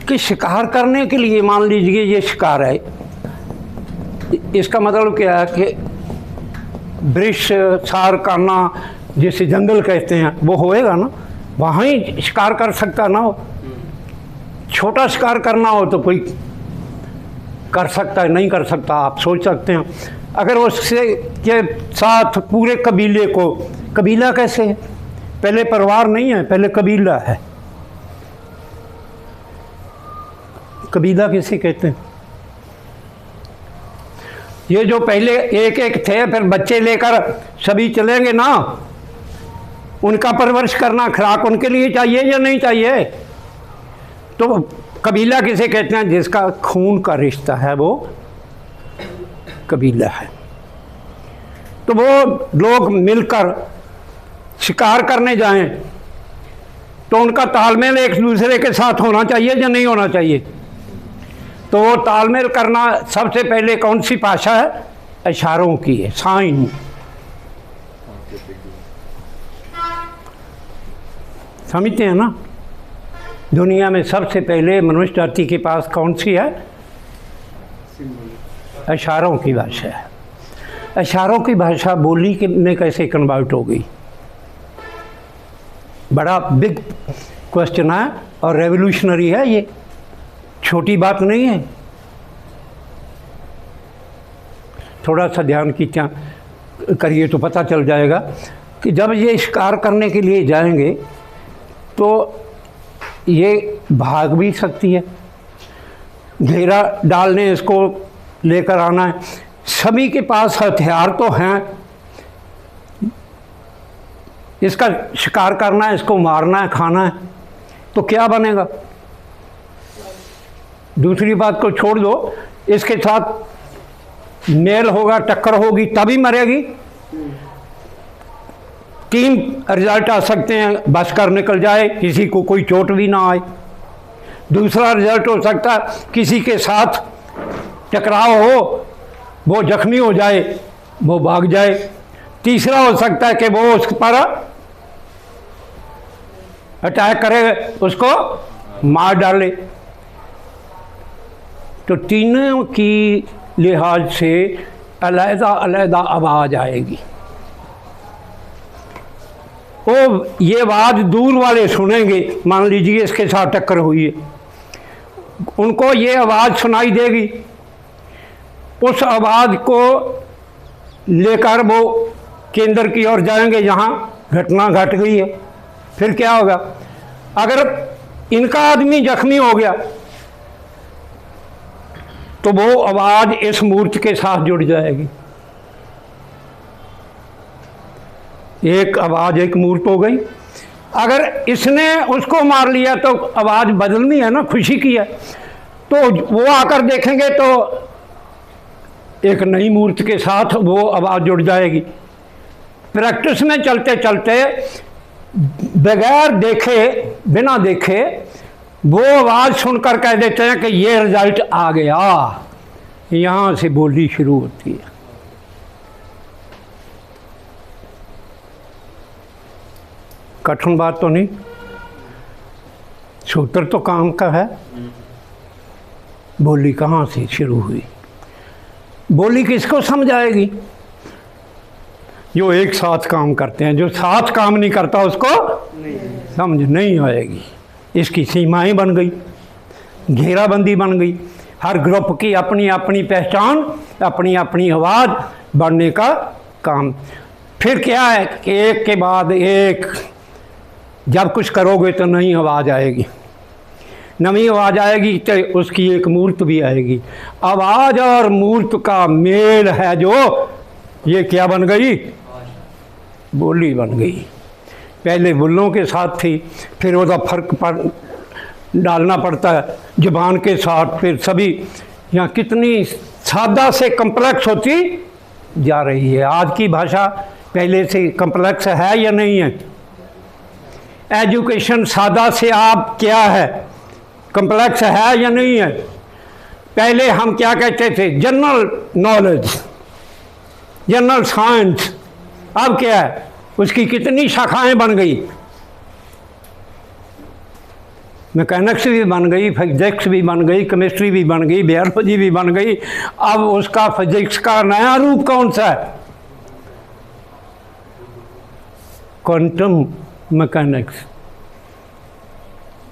कि शिकार करने के लिए, मान लीजिए ये शिकार है, इसका मतलब क्या है कि वृक्ष सार करना, जिसे जंगल कहते हैं, वो होएगा ना, वहाँ ही शिकार कर सकता ना हो। छोटा शिकार करना हो तो कोई कर सकता है, नहीं कर सकता, आप सोच सकते हैं। अगर उससे के साथ पूरे कबीले को, कबीला कैसे है? पहले परिवार नहीं है, पहले कबीला है। कबीला किसे कहते हैं? ये जो पहले एक एक थे, फिर बच्चे लेकर सभी चलेंगे ना, उनका परवरिश करना, खुराक उनके लिए चाहिए या नहीं चाहिए? तो कबीला किसे कहते हैं? जिसका खून का रिश्ता है वो कबीला है। तो वो लोग मिलकर शिकार करने जाएं तो उनका तालमेल एक दूसरे के साथ होना चाहिए या नहीं होना चाहिए? तो वो तालमेल करना सबसे पहले कौन सी भाषा है? इशारों की है, साइन। समझते हैं ना? दुनिया में सबसे पहले मनुष्य जाति के पास कौन सी है? इशारों की भाषा है। इशारों की भाषा बोली के में कैसे कन्वर्ट हो गई? बड़ा बिग क्वेश्चन है और रेवोल्यूशनरी है, ये छोटी बात नहीं है। थोड़ा सा ध्यान की क्या करिए तो पता चल जाएगा कि जब ये शिकार करने के लिए जाएंगे तो ये भाग भी सकती है, घेरा डालने इसको लेकर आना है। सभी के पास हथियार तो हैं, इसका शिकार करना है, इसको मारना है, खाना है, तो क्या बनेगा? दूसरी बात को छोड़ दो, इसके साथ मेल होगा, टक्कर होगी, तभी मरेगी। 3 रिजल्ट आ सकते हैं, बच कर निकल जाए, किसी को कोई चोट भी ना आए। दूसरा रिजल्ट हो सकता है किसी के साथ टकराव हो, वो जख्मी हो जाए, वो भाग जाए। तीसरा हो सकता है कि वो उस पर अटैक करे, उसको मार डाले। तो तीनों की लिहाज से अलहदा अलहदा आवाज़ आएगी। वो ये आवाज़ दूर वाले सुनेंगे, मान लीजिए इसके साथ टक्कर हुई है, उनको ये आवाज़ सुनाई देगी। उस आवाज़ को लेकर वो केंद्र की ओर जाएंगे जहाँ घटना घट गई है। फिर क्या होगा? अगर इनका आदमी जख्मी हो गया तो वो आवाज़ इस मूर्त के साथ जुड़ जाएगी। एक आवाज़ एक मूर्त हो गई। अगर इसने उसको मार लिया तो आवाज़ बदलनी है ना, खुशी की है, तो वो आकर देखेंगे तो एक नई मूर्त के साथ वो आवाज़ जुड़ जाएगी। प्रैक्टिस में चलते चलते बगैर देखे, बिना देखे वो आवाज़ सुनकर कह देते हैं कि ये रिजल्ट आ गया। यहाँ से बोली शुरू होती है। कठिन बात तो नहीं, सूत्र तो काम का है। बोली कहाँ से शुरू हुई? बोली किसको समझ आएगी? जो एक साथ काम करते हैं। जो साथ काम नहीं करता उसको समझ नहीं आएगी। इसकी सीमाएं बन गई, घेराबंदी बन गई। हर ग्रुप की अपनी अपनी पहचान, अपनी अपनी आवाज़ बढ़ने का काम। फिर क्या है कि एक के बाद एक जब कुछ करोगे तो नई आवाज़ आएगी, नई आवाज़ आएगी तो उसकी एक मूर्त भी आएगी। आवाज़ और मूर्त का मेल है जो, ये क्या बन गई? बोली बन गई। पहले बुल्लों के साथ थी, फिर उसका फर्क डालना पड़ता है ज़ुबान के साथ। फिर सभी यहाँ कितनी सादा से कम्प्लेक्स होती जा रही है। आज की भाषा पहले से कम्प्लेक्स है या नहीं है? एजुकेशन सादा से आप क्या है, कम्प्लेक्स है या नहीं है? पहले हम क्या कहते थे? General knowledge, general science. अब क्या है? उसकी कितनी शाखाएं बन गई। मैकेनिक्स भी बन गई, फिजिक्स भी बन गई, केमिस्ट्री भी बन गई, बायोलॉजी भी बन गई। अब उसका फिजिक्स का नया रूप कौन सा है? Quantum mechanics.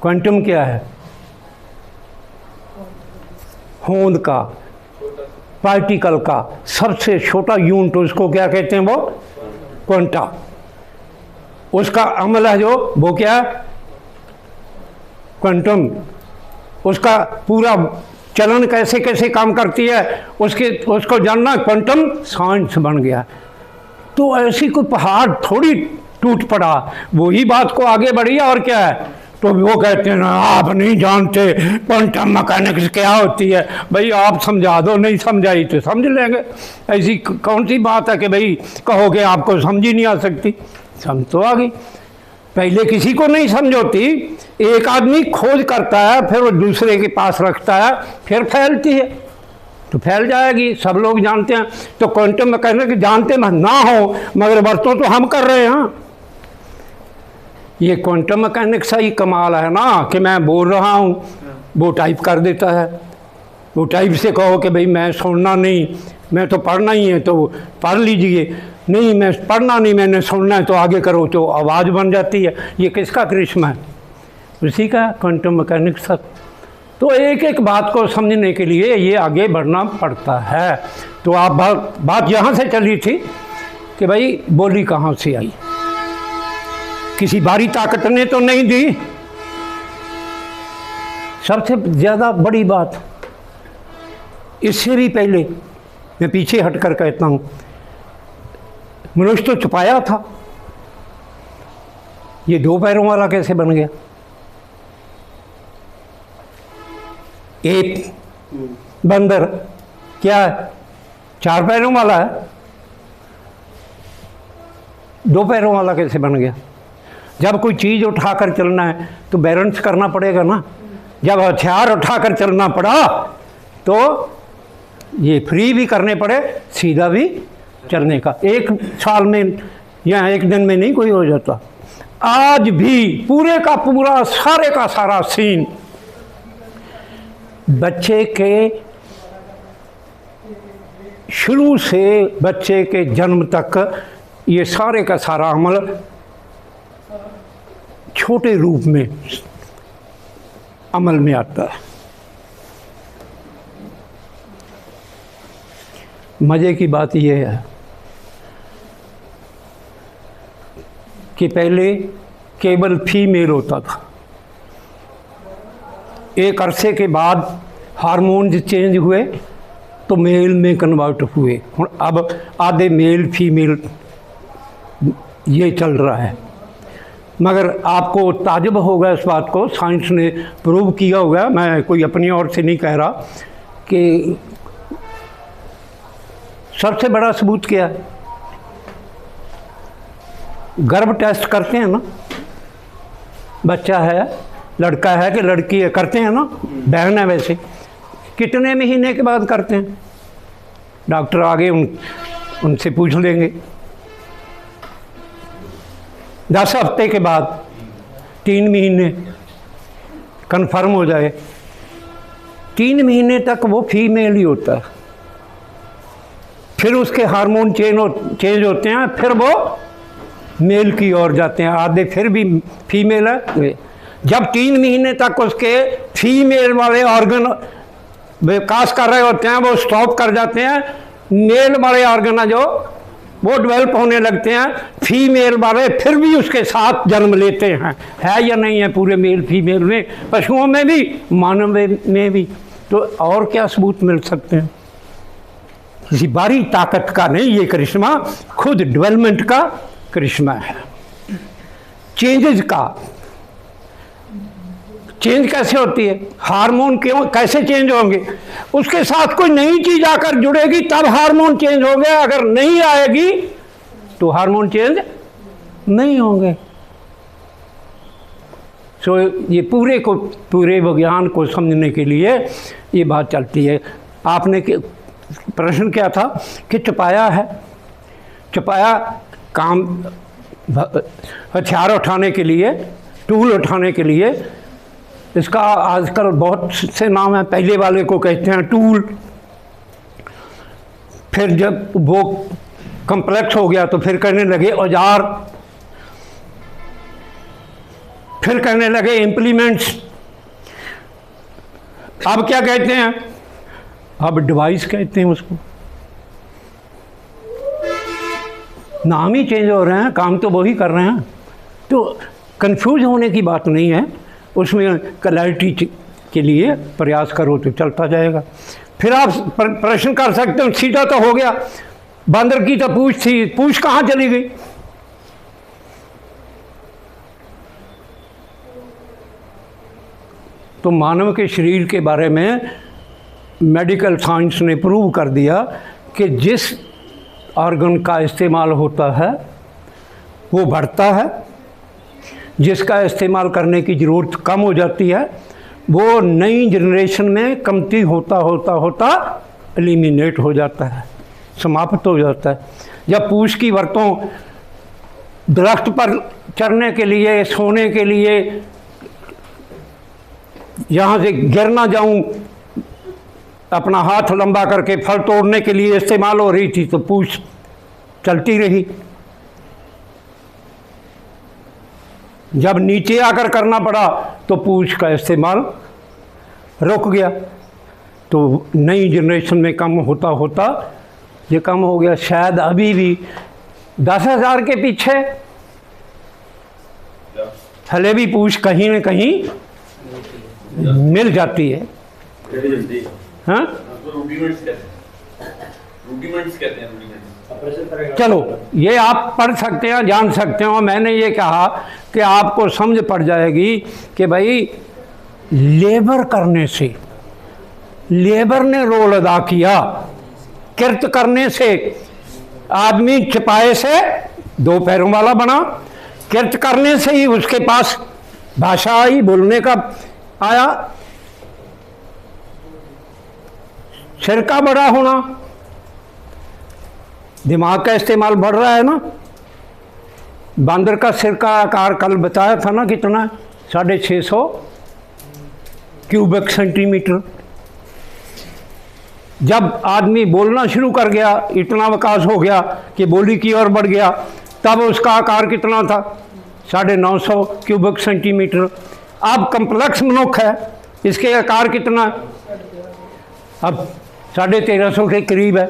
क्वांटम क्या है? होंद का, पार्टिकल का सबसे छोटा यूनिट, उसको क्या कहते हैं? वो क्वांटा। उसका अमल है जो, वो क्या? क्वांटम। उसका पूरा चलन कैसे कैसे काम करती है उसको जानना क्वांटम साइंस बन गया। तो ऐसी कोई पहाड़ थोड़ी टूट पड़ा, वही बात को आगे बढ़ी। और क्या है? तो वो कहते हैं ना, आप नहीं जानते क्वांटम मैकेनिक्स क्या होती है। भाई आप समझा दो, नहीं समझाई तो समझ लेंगे। ऐसी कौन सी बात है कि भाई कहोगे आपको समझ ही नहीं आ सकती? समझ तो आ गई। पहले किसी को नहीं समझ होती, एक आदमी खोज करता है, फिर वो दूसरे के पास रखता है, फिर फैलती है तो फैल जाएगी। सब लोग जानते हैं। तो क्वांटम मैकेनिक्स जानते ना हो, मगर बरतों तो हम कर रहे हैं। ये क्वांटम मैकेनिक्स का ही कमाल है ना कि मैं बोल रहा हूँ, वो टाइप कर देता है। वो टाइप से कहो कि भाई मैं सुनना नहीं, मैं तो पढ़ना ही है तो पढ़ लीजिए, नहीं मैं पढ़ना नहीं, मैंने सुनना है तो आगे करो, तो आवाज़ बन जाती है। ये किसका करिश्मा है? उसी का, क्वांटम मैकेनिक्स का। तो एक एक बात को समझने के लिए ये आगे बढ़ना पड़ता है। तो आप बात यहाँ से चली थी कि भाई बोली कहाँ से आई? किसी बाहरी ताकत ने तो नहीं दी, सबसे ज़्यादा बड़ी बात, इससे भी पहले मैं पीछे हटकर कहता हूँ, मनुष्य तो छुपाया था, ये 2 पैरों वाला कैसे बन गया? एक बंदर क्या है? 4 पैरों वाला है, 2 पैरों वाला कैसे बन गया? जब कोई चीज़ उठाकर चलना है तो बैलेंस करना पड़ेगा ना। जब हथियार उठाकर चलना पड़ा तो ये फ्री भी करने पड़े, सीधा भी चलने का। 1 साल में या 1 दिन में नहीं कोई हो जाता। आज भी पूरे का पूरा सारे का सारा सीन बच्चे के शुरू से बच्चे के जन्म तक ये सारे का सारा अमल छोटे रूप में अमल में आता है। मज़े की बात यह है कि पहले केवल फीमेल होता था, एक अरसे के बाद हार्मोन्स चेंज हुए तो मेल में कन्वर्ट हुए। अब आधे मेल फीमेल ये चल रहा है। मगर आपको ताजुब होगा इस बात को, साइंस ने प्रूव किया होगा, मैं कोई अपनी ओर से नहीं कह रहा, कि सबसे बड़ा सबूत क्या है? गर्भ टेस्ट करते हैं ना, बच्चा है, लड़का है कि लड़की है, करते हैं ना, बहन है वैसे, कितने महीने के बाद करते हैं? डॉक्टर आगे उनसे पूछ लेंगे। 10 हफ्ते के बाद, 3 महीने कन्फर्म हो जाए, 3 महीने तक वो फीमेल ही होता है। फिर उसके हार्मोन चेंज होते हैं, फिर वो मेल की ओर जाते हैं, आधे फिर भी फीमेल है। जब 3 महीने तक उसके फीमेल वाले ऑर्गन विकास कर रहे होते हैं, वो स्टॉप कर जाते हैं, मेल वाले ऑर्गन जो वो डेवलप होने लगते हैं, फीमेल वाले फिर भी उसके साथ जन्म लेते हैं। है या नहीं है पूरे मेल फीमेल में, पशुओं में भी, मानव में भी। तो और क्या सबूत मिल सकते हैं? किसी बाहरी ताकत का नहीं, ये करिश्मा खुद डेवलपमेंट का करिश्मा है। चेंजेस का, चेंज कैसे होती है? हार्मोन क्यों कैसे चेंज होंगे? उसके साथ कोई नई चीज आकर जुड़ेगी तब हार्मोन चेंज हो गया, अगर नहीं आएगी तो हार्मोन चेंज नहीं होंगे। सो ये पूरे विज्ञान को समझने के लिए ये बात चलती है। आपने प्रश्न क्या था कि छुपाया है, छुपाया काम हथियार उठाने के लिए, टूल उठाने के लिए, इसका आजकल बहुत से नाम हैं। पहले वाले को कहते हैं टूल, फिर जब वो कम्प्लेक्स हो गया तो फिर कहने लगे औजार, फिर कहने लगे इम्प्लीमेंट्स। अब क्या कहते हैं? अब डिवाइस कहते हैं उसको। नाम ही चेंज हो रहे हैं, काम तो वही कर रहे हैं। तो कंफ्यूज होने की बात नहीं है, उसमें क्लैरिटी के लिए प्रयास करो तो चलता जाएगा। फिर आप प्रश्न कर सकते हो, सीधा तो हो गया, बंदर की तो पूंछ थी, पूंछ कहाँ चली गई? तो मानव के शरीर के बारे में मेडिकल साइंस ने प्रूव कर दिया कि जिस ऑर्गन का इस्तेमाल होता है वो बढ़ता है, जिसका इस्तेमाल करने की ज़रूरत कम हो जाती है वो नई जनरेशन में कमती होता होता होता एलिमिनेट हो जाता है, समाप्त हो जाता है। जब पूंछ की वरतों दरख्त पर चढ़ने के लिए, सोने के लिए, यहाँ से गिर ना जाऊँ, अपना हाथ लंबा करके फल तोड़ने के लिए इस्तेमाल हो रही थी, तो पूंछ चलती रही। जब नीचे आकर करना पड़ा तो पूंछ का इस्तेमाल रुक गया। तो नई जनरेशन में कम होता होता ये कम हो गया। शायद अभी भी 10,000 के पीछे हले भी पूंछ कहीं न कहीं मिल जाती है। हाँ चलो ये आप पढ़ सकते हैं, जान सकते हो। मैंने ये कहा कि आपको समझ पड़ जाएगी कि भाई लेबर करने से, लेबर ने रोल अदा किया। कृत करने से आदमी चपाए से दो पैरों वाला बना, कृत करने से ही उसके पास भाषा आई, बोलने का आया। सिर का बड़ा होना, दिमाग का इस्तेमाल बढ़ रहा है ना। बंदर का सिर का आकार कल बताया था ना कितना, 650 क्यूबिक सेंटीमीटर। जब आदमी बोलना शुरू कर गया, इतना विकास हो गया कि बोली की ओर बढ़ गया, तब उसका आकार कितना था, 950 क्यूबिक सेंटीमीटर। अब कम्प्लेक्स मनुष्य है, इसके आकार कितना, अब 1350 के करीब है।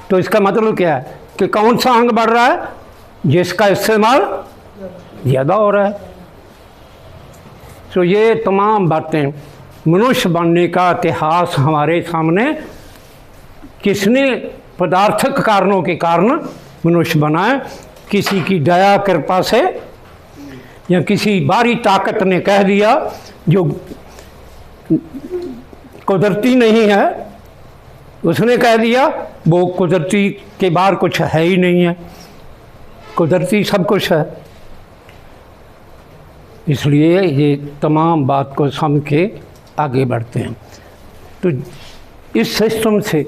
तो इसका मतलब क्या है कि कौन सा अंग बढ़ रहा है, जिसका इस्तेमाल ज़्यादा हो रहा है। तो ये तमाम बातें, मनुष्य बनने का इतिहास हमारे सामने, किसने पदार्थक कारणों के कारण मनुष्य बनाए, किसी की दया कृपा से या किसी बाहरी ताकत ने कह दिया जो कुदरती नहीं है, उसने कह दिया वो कुदरती के बाहर कुछ है ही नहीं है, कुदरती सब कुछ है। इसलिए ये तमाम बात को समझ के आगे बढ़ते हैं। तो इस सिस्टम से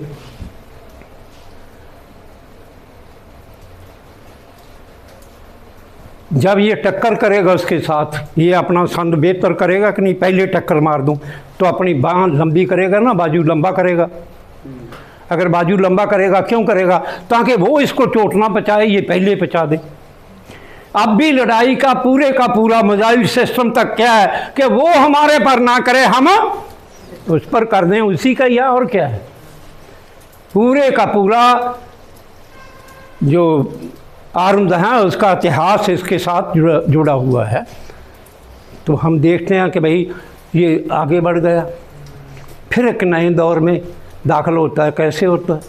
जब ये टक्कर करेगा उसके साथ, ये अपना संद बेहतर करेगा कि नहीं, पहले टक्कर मार दूं तो अपनी बाँह लंबी करेगा ना, बाजू लंबा करेगा। अगर बाजू लंबा करेगा, क्यों करेगा, ताकि वो इसको चोट ना पहुंचाए, ये पहले पहुंचा दे। अब भी लड़ाई का पूरा मिसाइल सिस्टम तक क्या है कि वो हमारे पर ना करे, हम उस पर कर दें, उसी का या और क्या है। पूरे का पूरा जो आर्म्स हैं उसका इतिहास इसके साथ जुड़ा हुआ है। तो हम देखते हैं कि भाई ये आगे बढ़ गया, फिर एक नए दौर में दाखिल होता है। कैसे होता है,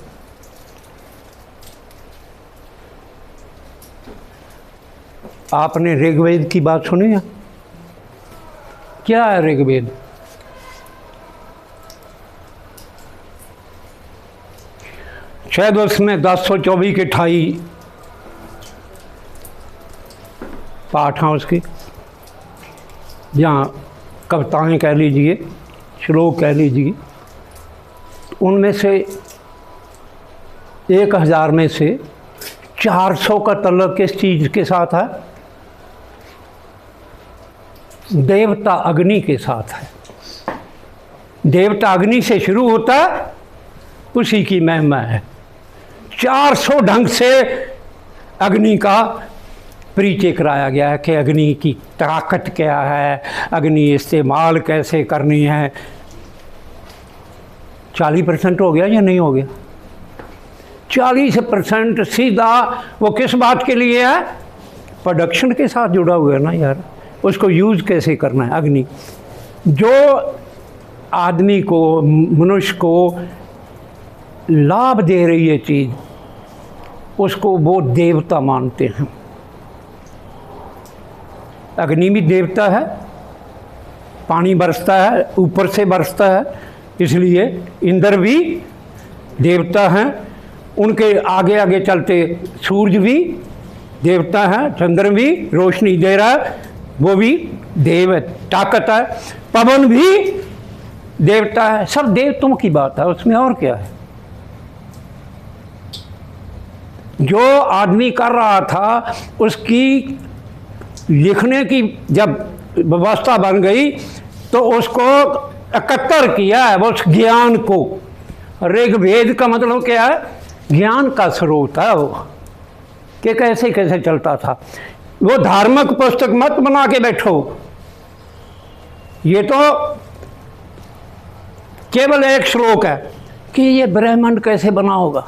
आपने ऋग्वेद की बात सुनी है? क्या है ऋग्वेद? शायद उसमें 1024 के 28 पाठ हैं उसके, जहाँ कविताएँ कह लीजिए, श्लोक कह लीजिए। उनमें से 1000 में से 400 का तल्लुक किस चीज़ के साथ है? देवता अग्नि के साथ है। देवता अग्नि से शुरू होता है, उसी की महिमा है। 400 ढंग से अग्नि का परिचय कराया गया है कि अग्नि की ताकत क्या है, अग्नि इस्तेमाल कैसे करनी है। 40% हो गया या नहीं हो गया? 40% सीधा वो किस बात के लिए है? प्रोडक्शन के साथ जुड़ा हुआ है ना यार। उसको यूज़ कैसे करना है अग्नि। जो आदमी को, मनुष्य को लाभ दे रही है चीज़, उसको वो देवता मानते हैं। अग्नि भी देवता है, पानी बरसता है, ऊपर से बरसता है, इसलिए इंद्र भी देवता हैं। उनके आगे आगे चलते सूरज भी देवता है, चंद्र भी रोशनी दे रहा है, वो भी देव ताकत है। पवन भी देवता है। सब देवताओं की बात है, उसमें और क्या है। जो आदमी कर रहा था उसकी लिखने की जब व्यवस्था बन गई तो उसको एकत्र किया है, वो उस ज्ञान को। ऋग्वेद का मतलब क्या है? ज्ञान का स्रोत है वो, कि कैसे कैसे चलता था। वो धार्मिक पुस्तक मत बना के बैठो, ये तो केवल एक श्लोक है कि ये ब्रह्मांड कैसे बना होगा।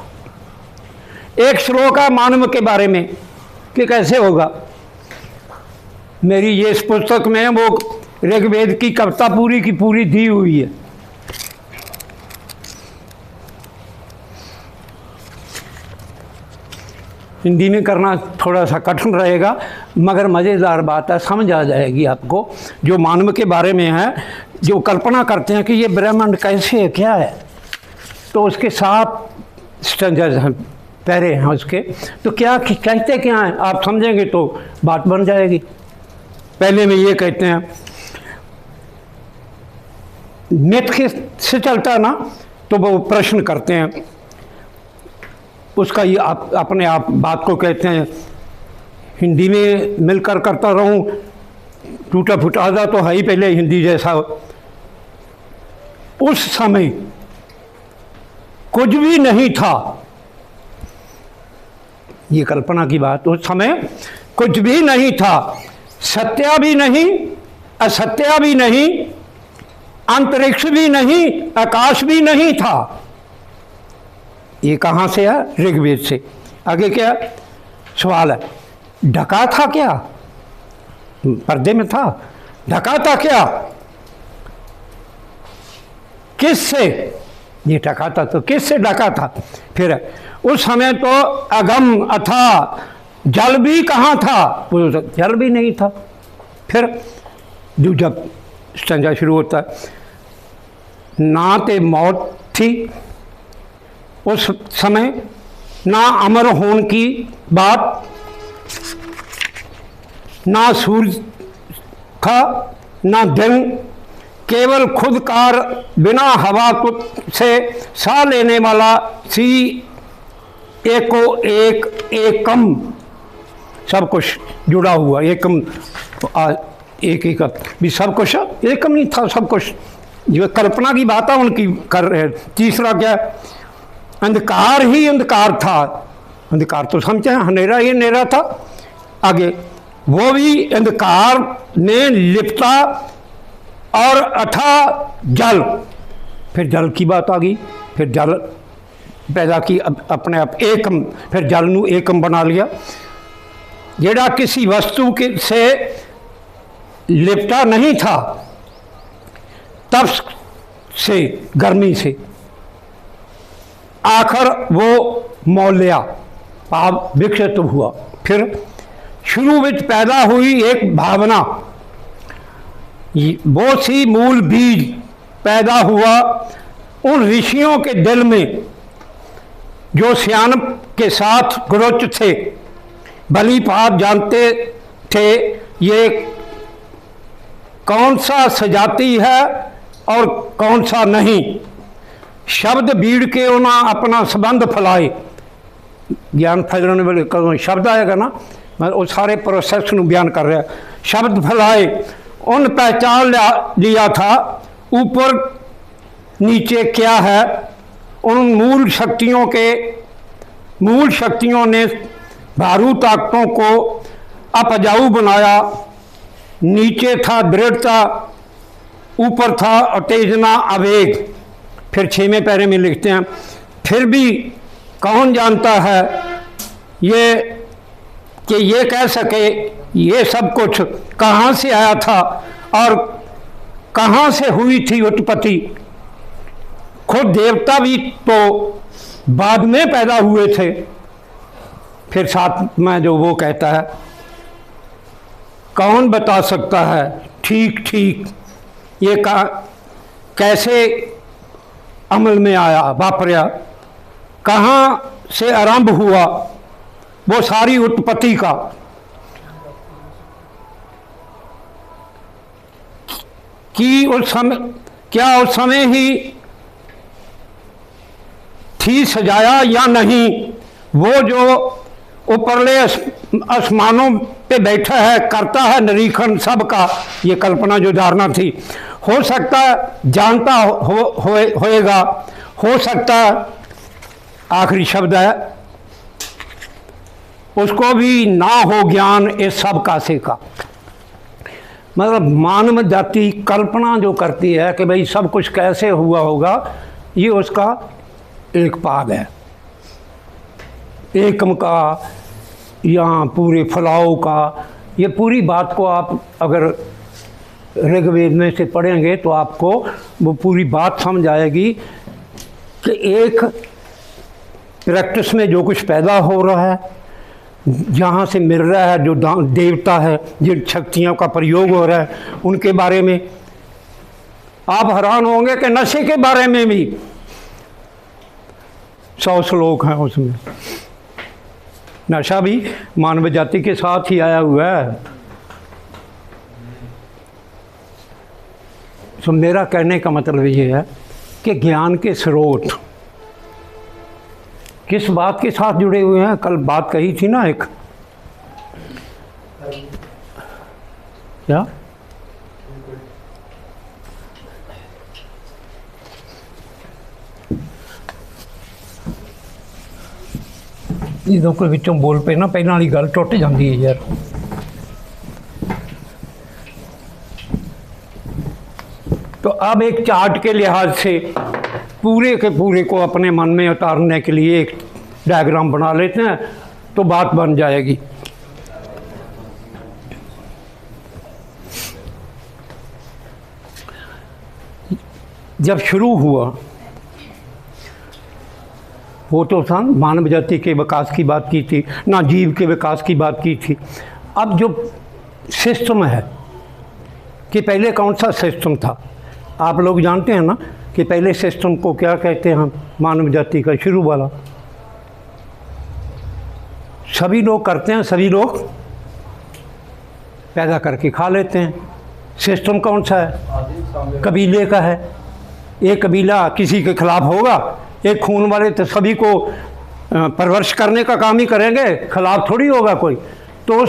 एक श्लोक है मानव के बारे में कि कैसे होगा। मेरी ये इस पुस्तक में वो ऋग्वेद की कविता पूरी की पूरी दी हुई है। हिंदी में करना थोड़ा सा कठिन रहेगा, मगर मज़ेदार बात है, समझ आ जाएगी आपको। जो मानव के बारे में है, जो कल्पना करते हैं कि ये ब्रह्मांड कैसे है, क्या है, तो उसके 7 स्टैंजर्स हैं, पैरे हैं उसके। तो क्या कहते क्या हैं आप समझेंगे तो बात बन जाएगी। पहले में ये कहते हैं, मिथ से चलता है ना, तो वो प्रश्न करते हैं, उसका ये आप अपने आप बात को कहते हैं। हिंदी में मिलकर करता रहूं, टूटा फुटादा तो है ही पहले हिंदी जैसा। उस समय कुछ भी नहीं था, ये कल्पना की बात, उस समय कुछ भी नहीं था, सत्या भी नहीं, असत्या भी नहीं, अंतरिक्ष भी नहीं, आकाश भी नहीं था। ये कहाँ से है? ऋग्वेद से। आगे क्या सवाल है? ढका था क्या? पर्दे में था। ढका था क्या? किससे? ये ढका था तो किससे ढका था? फिर उस समय तो अगम अथा, जल भी कहाँ था? वो जल भी नहीं था। फिर दूसरा स्टंजा शुरू होता है, ना ते मौत थी उस समय, ना अमर होने की बात, ना सूरज था ना दिन, केवल खुद कार बिना हवा से साह लेने वाला सी एको एक एकम, सब कुछ जुड़ा हुआ एकम, एक एक भी सब कुछ एकम ही था। सब कुछ जो कल्पना की बात है उनकी कर रहे हैं। तीसरा क्या? अंधकार ही अंधकार था। अंधकार तो समझे, अंधेरा ही अंधेरा था। आगे वो भी अंधकार ने लिपटा और अथा जल, फिर जल की बात आ गई, फिर जल पैदा की अपने आप एकम, फिर जल नू एकम बना लिया। जेड़ा किसी वस्तु के से लिपटा नहीं था, तप से, गर्मी से, आखिर वो मौल्या पाप विकसित हुआ। फिर शुरू में पैदा हुई एक भावना, वो सी मूल बीज पैदा हुआ उन ऋषियों के दिल में जो सियान के साथ गुरुच थे, भली भांति जानते थे ये कौन सा सजाती है और कौन सा नहीं। शब्द बीड़ के उन्हें अपना संबंध फैलाए, ज्ञान फैलाने वाले कदों शब्द आएगा ना, मैं उस सारे प्रोसेस को बयान कर रहा। शब्द फैलाए, उन पहचान लिया था ऊपर नीचे क्या है। उन मूल शक्तियों ने भारू ताकतों को अपजाऊ बनाया। नीचे था दृढ़ता, ऊपर था उत्तेजना आवेग। फिर 6वें पैरे में लिखते हैं, फिर भी कौन जानता है ये कि ये कह सके ये सब कुछ कहाँ से आया था और कहाँ से हुई थी उत्पत्ति। खुद देवता भी तो बाद में पैदा हुए थे। फिर साथ में जो वो कहता है, कौन बता सकता है ठीक ठीक ये कैसे अमल में आया, वापरिया, कहाँ से आरंभ हुआ वो सारी उत्पत्ति का। कि उस समय क्या उस समय ही थी सजाया या नहीं। वो जो ऊपरले आसमानों पे बैठा है, करता है निरीक्षण सबका, ये कल्पना जो धारणा थी। हो सकता है जानता होएगा, हो सकता है आखिरी शब्द है उसको भी ना हो ज्ञान इस सब का से का। मतलब मानव जाति कल्पना जो करती है कि भाई सब कुछ कैसे हुआ होगा, ये उसका एक भाग है, एकम का या पूरे फैलाव का। ये पूरी बात को आप अगर ऋग्वेद में से पढ़ेंगे तो आपको वो पूरी बात समझ आएगी कि एक प्रैक्टिस में जो कुछ पैदा हो रहा है, जहाँ से मिल रहा है, जो देवता है, जिन शक्तियों का प्रयोग हो रहा है, उनके बारे में आप हैरान होंगे कि नशे के बारे में भी 100 श्लोक हैं उसमें। नशा भी मानव जाति के साथ ही आया हुआ है। तो मेरा कहने का मतलब ये है कि ज्ञान के स्रोत किस बात के साथ जुड़े हुए हैं। कल बात कही थी ना एक, क्या इधों कोई विचों बोल पे ना पहले वाली गल टुट जाती है यार। तो अब एक चार्ट के लिहाज से पूरे के पूरे को अपने मन में उतारने के लिए एक डायग्राम बना लेते हैं तो बात बन जाएगी। जब शुरू हुआ वो तो था मानव जाति के विकास की बात की थी ना, जीव के विकास की बात की थी। अब जो सिस्टम है कि पहले कौन सा सिस्टम था, आप लोग जानते हैं ना कि पहले सिस्टम को क्या कहते हैं हम, मानव जाति का शुरू वाला। सभी लोग करते हैं, सभी लोग पैदा करके खा लेते हैं। सिस्टम कौन सा है, कबीले का है। एक कबीला किसी के खिलाफ होगा, एक खून वाले तो सभी को परवरिश करने का काम ही करेंगे, खिलाफ थोड़ी होगा कोई। तो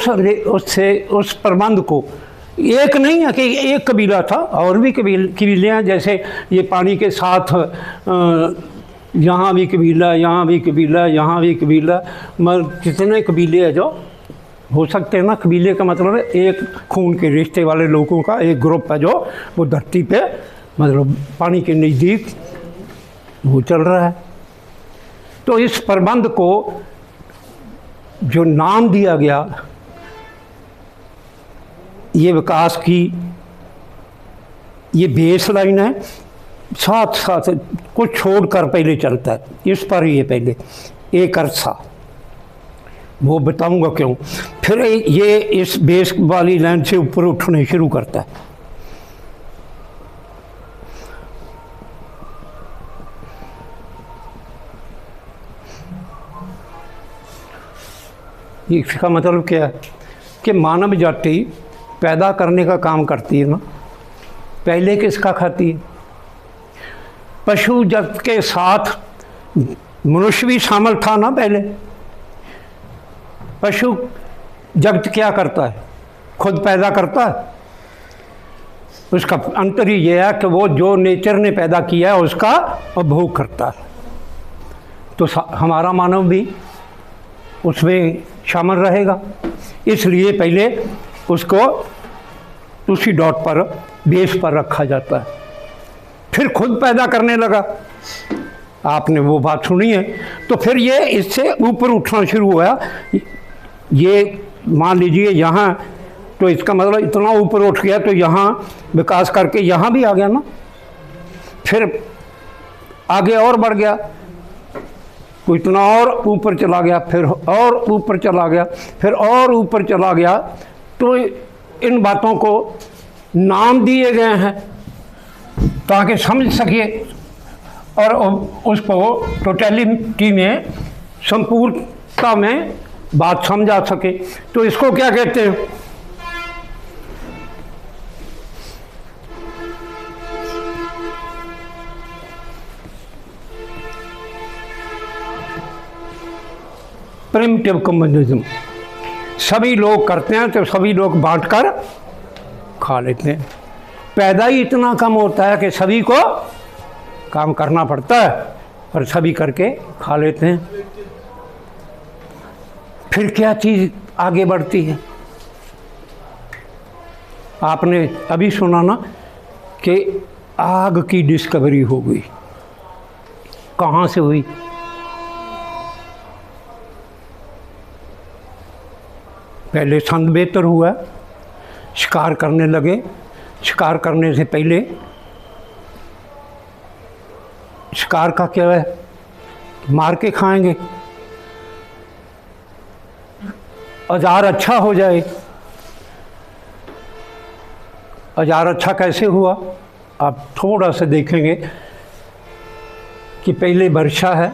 उस प्रबंध को एक नहीं है कि एक कबीला था, और भी कबीले हैं। जैसे ये पानी के साथ यहाँ भी कबीला, यहाँ भी कबीला, यहाँ भी कबीला, मगर कितने कबीले हैं जो हो सकते हैं ना। कबीले का मतलब है एक खून के रिश्ते वाले लोगों का एक ग्रुप है जो वो धरती पे मतलब पानी के नज़दीक वो चल रहा है। तो इस प्रबंध को जो नाम दिया गया, ये विकास की ये बेस लाइन है, साथ साथ कुछ छोड़कर पहले चलता है। इस पर ये पहले एक अरसा, वो बताऊंगा क्यों। फिर ये इस बेस वाली लाइन से ऊपर उठने शुरू करता है। इसका मतलब क्या है कि मानव जाति पैदा करने का काम करती है ना। पहले किसका खाती है, पशु जगत के साथ मनुष्य भी शामिल था ना। पहले पशु जगत क्या करता है, खुद पैदा करता है। उसका अंतर ही ये है कि वो जो नेचर ने पैदा किया है उसका उपभोग करता है। तो हमारा मानव भी उसमें शामिल रहेगा, इसलिए पहले उसको उसी डॉट पर, बेस पर रखा जाता है। फिर खुद पैदा करने लगा, आपने वो बात सुनी है। तो फिर ये इससे ऊपर उठना शुरू हुआ। ये मान लीजिए यहाँ, तो इसका मतलब इतना ऊपर उठ गया तो यहाँ विकास करके यहाँ भी आ गया ना। फिर आगे और बढ़ गया, कोई इतना और ऊपर चला गया, फिर और ऊपर चला गया, फिर और ऊपर चला गया। तो इन बातों को नाम दिए गए हैं ताकि समझ सके और उसको टोटलिटी में, संपूर्णता में बात समझा सके। तो इसको क्या कहते हैं, प्रिमिटिव कम्युनिज्म। सभी लोग करते हैं तो सभी लोग बांटकर खा लेते हैं। पैदा ही इतना कम होता है कि सभी को काम करना पड़ता है और सभी करके खा लेते हैं। फिर क्या चीज़ आगे बढ़ती है, आपने अभी सुना ना कि आग की डिस्कवरी हो गई। कहाँ से हुई, पहले संत बेहतर हुआ, शिकार करने लगे, शिकार करने से पहले शिकार का क्या है, मार के खाएंगे। औजार अच्छा हो जाए। औजार अच्छा कैसे हुआ, आप थोड़ा सा देखेंगे कि पहले वर्षा है।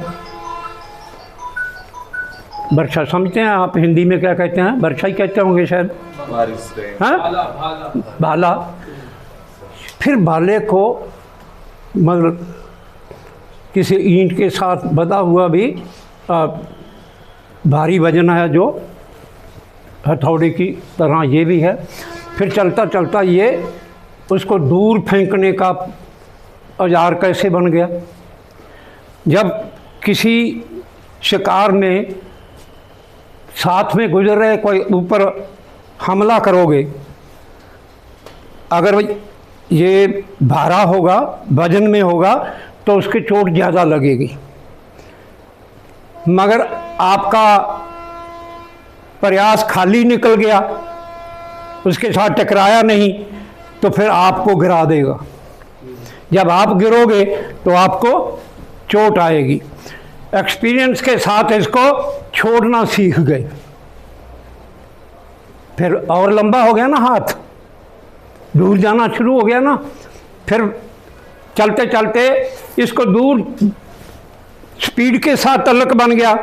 वर्षा समझते हैं आप, हिंदी में क्या कहते हैं, वर्षा ही कहते होंगे शायद, बारिश रहे। हाँ, भाला भाला भाला। फिर भाले को मतलब किसी ईंट के साथ बंधा हुआ भी भारी वजन है, जो हथौड़े की तरह ये भी है। फिर चलता चलता ये उसको दूर फेंकने का औजार कैसे बन गया। जब किसी शिकार में साथ में गुजर रहे कोई ऊपर हमला करोगे, अगर ये भारा होगा, वजन में होगा, तो उसकी चोट ज़्यादा लगेगी। मगर आपका प्रयास खाली निकल गया, उसके साथ टकराया नहीं, तो फिर आपको गिरा देगा। जब आप गिरोगे तो आपको चोट आएगी। एक्सपीरियंस के साथ इसको छोड़ना सीख गए। फिर और लंबा हो गया ना, हाथ दूर जाना शुरू हो गया ना। फिर चलते चलते इसको दूर स्पीड के साथ तल्लक बन गया,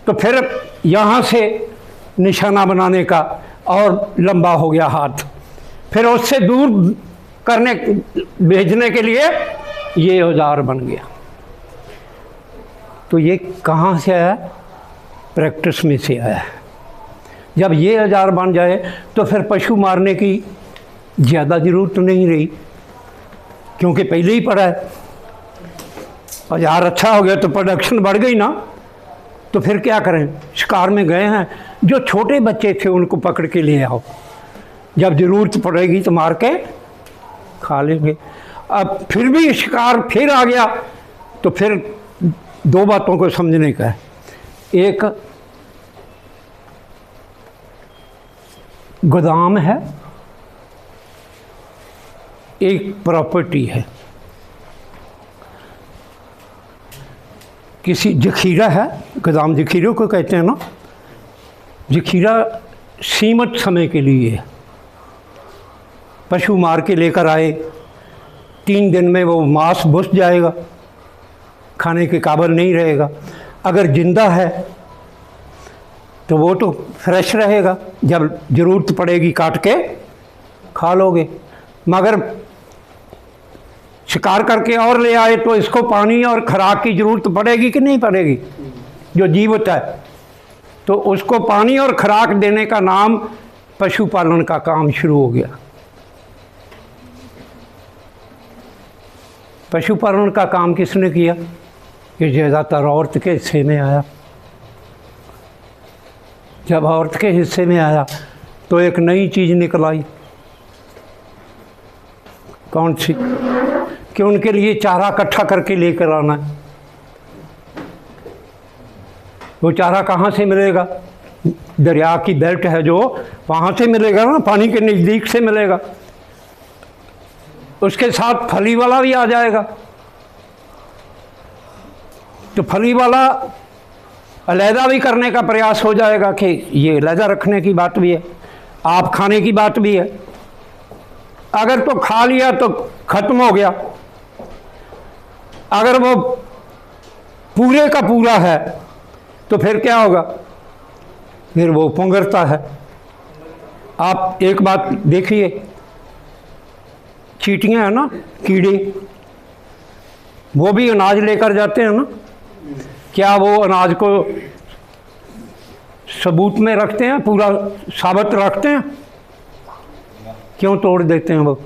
तो फिर यहाँ से निशाना बनाने का और लंबा हो गया हाथ। फिर उससे दूर करने भेजने के लिए ये औजार बन गया। तो ये कहाँ से आया, प्रैक्टिस में से आया। जब ये औजार बन जाए तो फिर पशु मारने की ज़्यादा ज़रूरत नहीं रही, क्योंकि पहले ही पड़ा है। औजार अच्छा हो गया तो प्रोडक्शन बढ़ गई ना। तो फिर क्या करें, शिकार में गए हैं, जो छोटे बच्चे थे उनको पकड़ के ले आओ, जब ज़रूरत पड़ेगी तो मार के खा लेंगे। अब फिर भी शिकार फिर आ गया, तो फिर दो बातों को समझने का है। एक गोदाम है, एक प्रॉपर्टी है। किसी जखीरा है, गोदाम जखीरों को कहते हैं ना। जखीरा सीमित समय के लिए है। पशु मार के लेकर आए, 3 दिन में वो मांस बुझ जाएगा, खाने के काबिल नहीं रहेगा। अगर जिंदा है तो वो तो फ्रेश रहेगा, जब ज़रूरत पड़ेगी काट के खा लोगे। मगर शिकार करके और ले आए तो इसको पानी और खुराक की ज़रूरत पड़ेगी कि नहीं पड़ेगी। जो जीवित है तो उसको पानी और खुराक देने का नाम पशुपालन का काम शुरू हो गया। पशुपालन का काम किसने किया, ये ज़्यादातर औरत के हिस्से में आया। जब औरत के हिस्से में आया तो एक नई चीज़ निकल आई। कौन सी, कि उनके लिए चारा इकट्ठा करके लेकर आना है। वो चारा कहाँ से मिलेगा, दरिया की बेल्ट है जो, वहाँ से मिलेगा ना, पानी के नज़दीक से मिलेगा। उसके साथ फली वाला भी आ जाएगा, तो फली वाला अलहदा भी करने का प्रयास हो जाएगा कि ये अलहदा रखने की बात भी है, आप खाने की बात भी है। अगर तो खा लिया तो ख़त्म हो गया। अगर वो पूरे का पूरा है तो फिर क्या होगा, फिर वो पुंगरता है। आप एक बात देखिए, चींटियाँ हैं ना, कीड़े, वो भी अनाज लेकर जाते हैं ना। क्या वो अनाज को सबूत में रखते हैं, पूरा साबित रखते हैं? क्यों तोड़ देते हैं वो?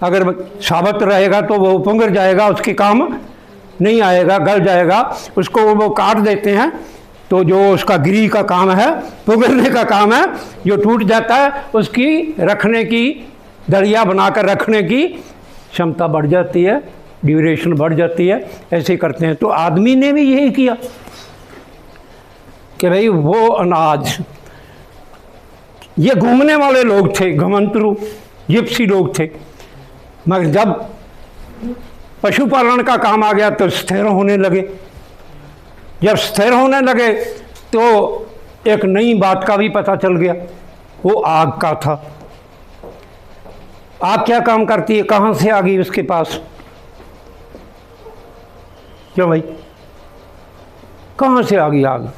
अगर साबित रहेगा तो वो पुंगर जाएगा, उसके काम नहीं आएगा, गल जाएगा। उसको वो काट देते हैं, तो जो उसका गिरी का काम है, पुंगरने का काम है, जो टूट जाता है उसकी रखने की, दरिया बनाकर रखने की क्षमता बढ़ जाती है, ड्यूरेशन बढ़ जाती है। ऐसे करते हैं। तो आदमी ने भी यही किया कि भाई वो अनाज, ये घूमने वाले लोग थे, घुमंतरू, जिप्सी लोग थे। मगर जब पशुपालन का काम आ गया तो स्थिर होने लगे। जब स्थिर होने लगे तो एक नई बात का भी पता चल गया, वो आग का था। आग क्या काम करती है, कहाँ से आ गई उसके पास? क्यों भाई, कहाँ से आ गई आग?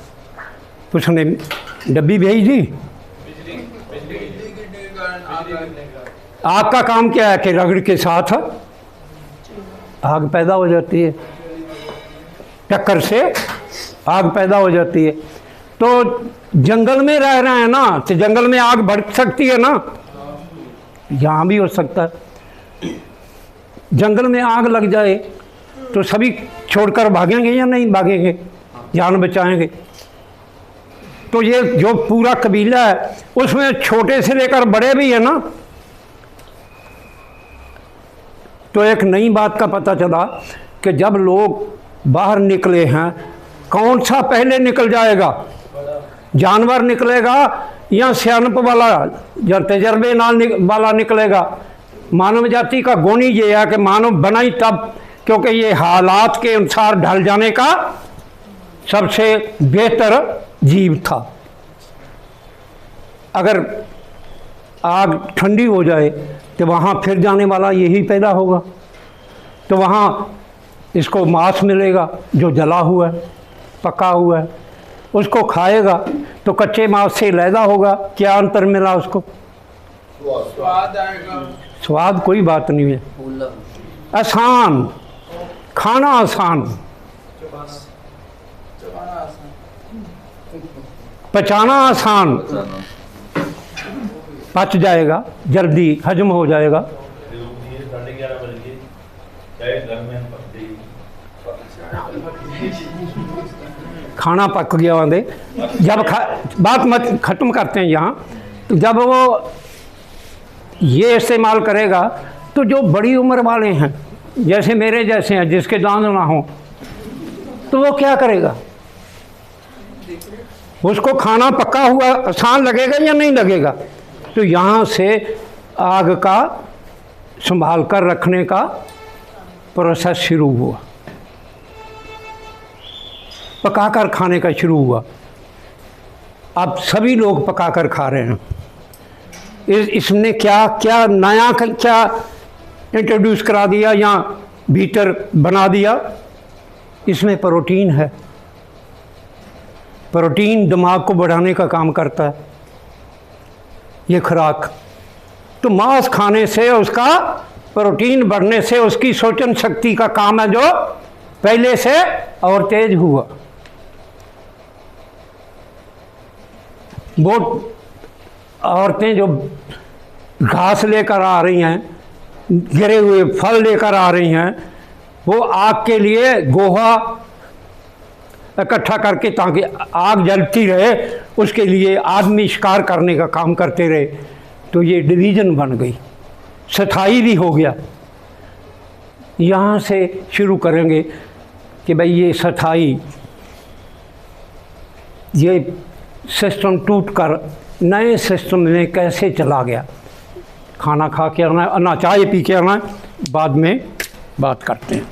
उसने डब्बी भेज दी। आग का काम क्या है कि रगड़ के साथ आग पैदा हो जाती है, टक्कर से आग पैदा हो जाती है। तो जंगल में रह रहे हैं ना, तो जंगल में आग भड़क सकती है ना, यहाँ भी हो सकता है। जंगल में आग लग जाए तो सभी छोड़कर भागेंगे या नहीं भागेंगे, जान बचाएंगे? तो ये जो पूरा कबीला है उसमें छोटे से लेकर बड़े भी है ना। तो एक नई बात का पता चला कि जब लोग बाहर निकले हैं, कौन सा पहले निकल जाएगा? जानवर निकलेगा या सियानप वाला या तजर्बे वाला निकलेगा? मानव जाति का गुण ही ये है कि मानव बना ही तब क्योंकि ये हालात के अनुसार ढल जाने का सबसे बेहतर जीव था। अगर आग ठंडी हो जाए तो वहाँ फिर जाने वाला यही पैदा होगा, तो वहाँ इसको मांस मिलेगा जो जला हुआ है, पका हुआ है, उसको खाएगा तो कच्चे मांस से लैदा होगा। क्या अंतर मिला उसको? स्वाद आएगा। स्वाद कोई बात नहीं है, आसान खाना, आसान पचाना आसान, पच जाएगा, जल्दी हजम हो जाएगा। खाना पक गया वादे जब बात मत ख़त्म करते हैं यहाँ। तो जब वो ये इस्तेमाल करेगा तो जो बड़ी उम्र वाले हैं जैसे मेरे जैसे हैं जिसके दांत ना हो, तो वो क्या करेगा? उसको खाना पका हुआ आसान लगेगा या नहीं लगेगा? तो यहाँ से आग का संभाल कर रखने का प्रोसेस शुरू हुआ, पकाकर खाने का शुरू हुआ। अब सभी लोग पकाकर खा रहे हैं। इसने क्या क्या नया क्या इंट्रोड्यूस करा दिया या भीतर बना दिया? इसमें प्रोटीन है। प्रोटीन दिमाग को बढ़ाने का काम करता है ये खुराक। तो मांस खाने से उसका प्रोटीन बढ़ने से उसकी सोचन शक्ति का काम है जो पहले से और तेज हुआ। वो औरतें जो घास लेकर आ रही हैं, गिरे हुए फल लेकर आ रही हैं, वो आग के लिए गोहा इकट्ठा करके ताकि आग जलती रहे उसके लिए आदमी शिकार करने का काम करते रहे। तो ये डिवीज़न बन गई, सथाई भी हो गया। यहाँ से शुरू करेंगे कि भाई ये सथाई, ये सिस्टम टूट कर नए सिस्टम में कैसे चला गया। खाना खा के आना है ना, चाय पी के आना है, बाद में बात करते हैं।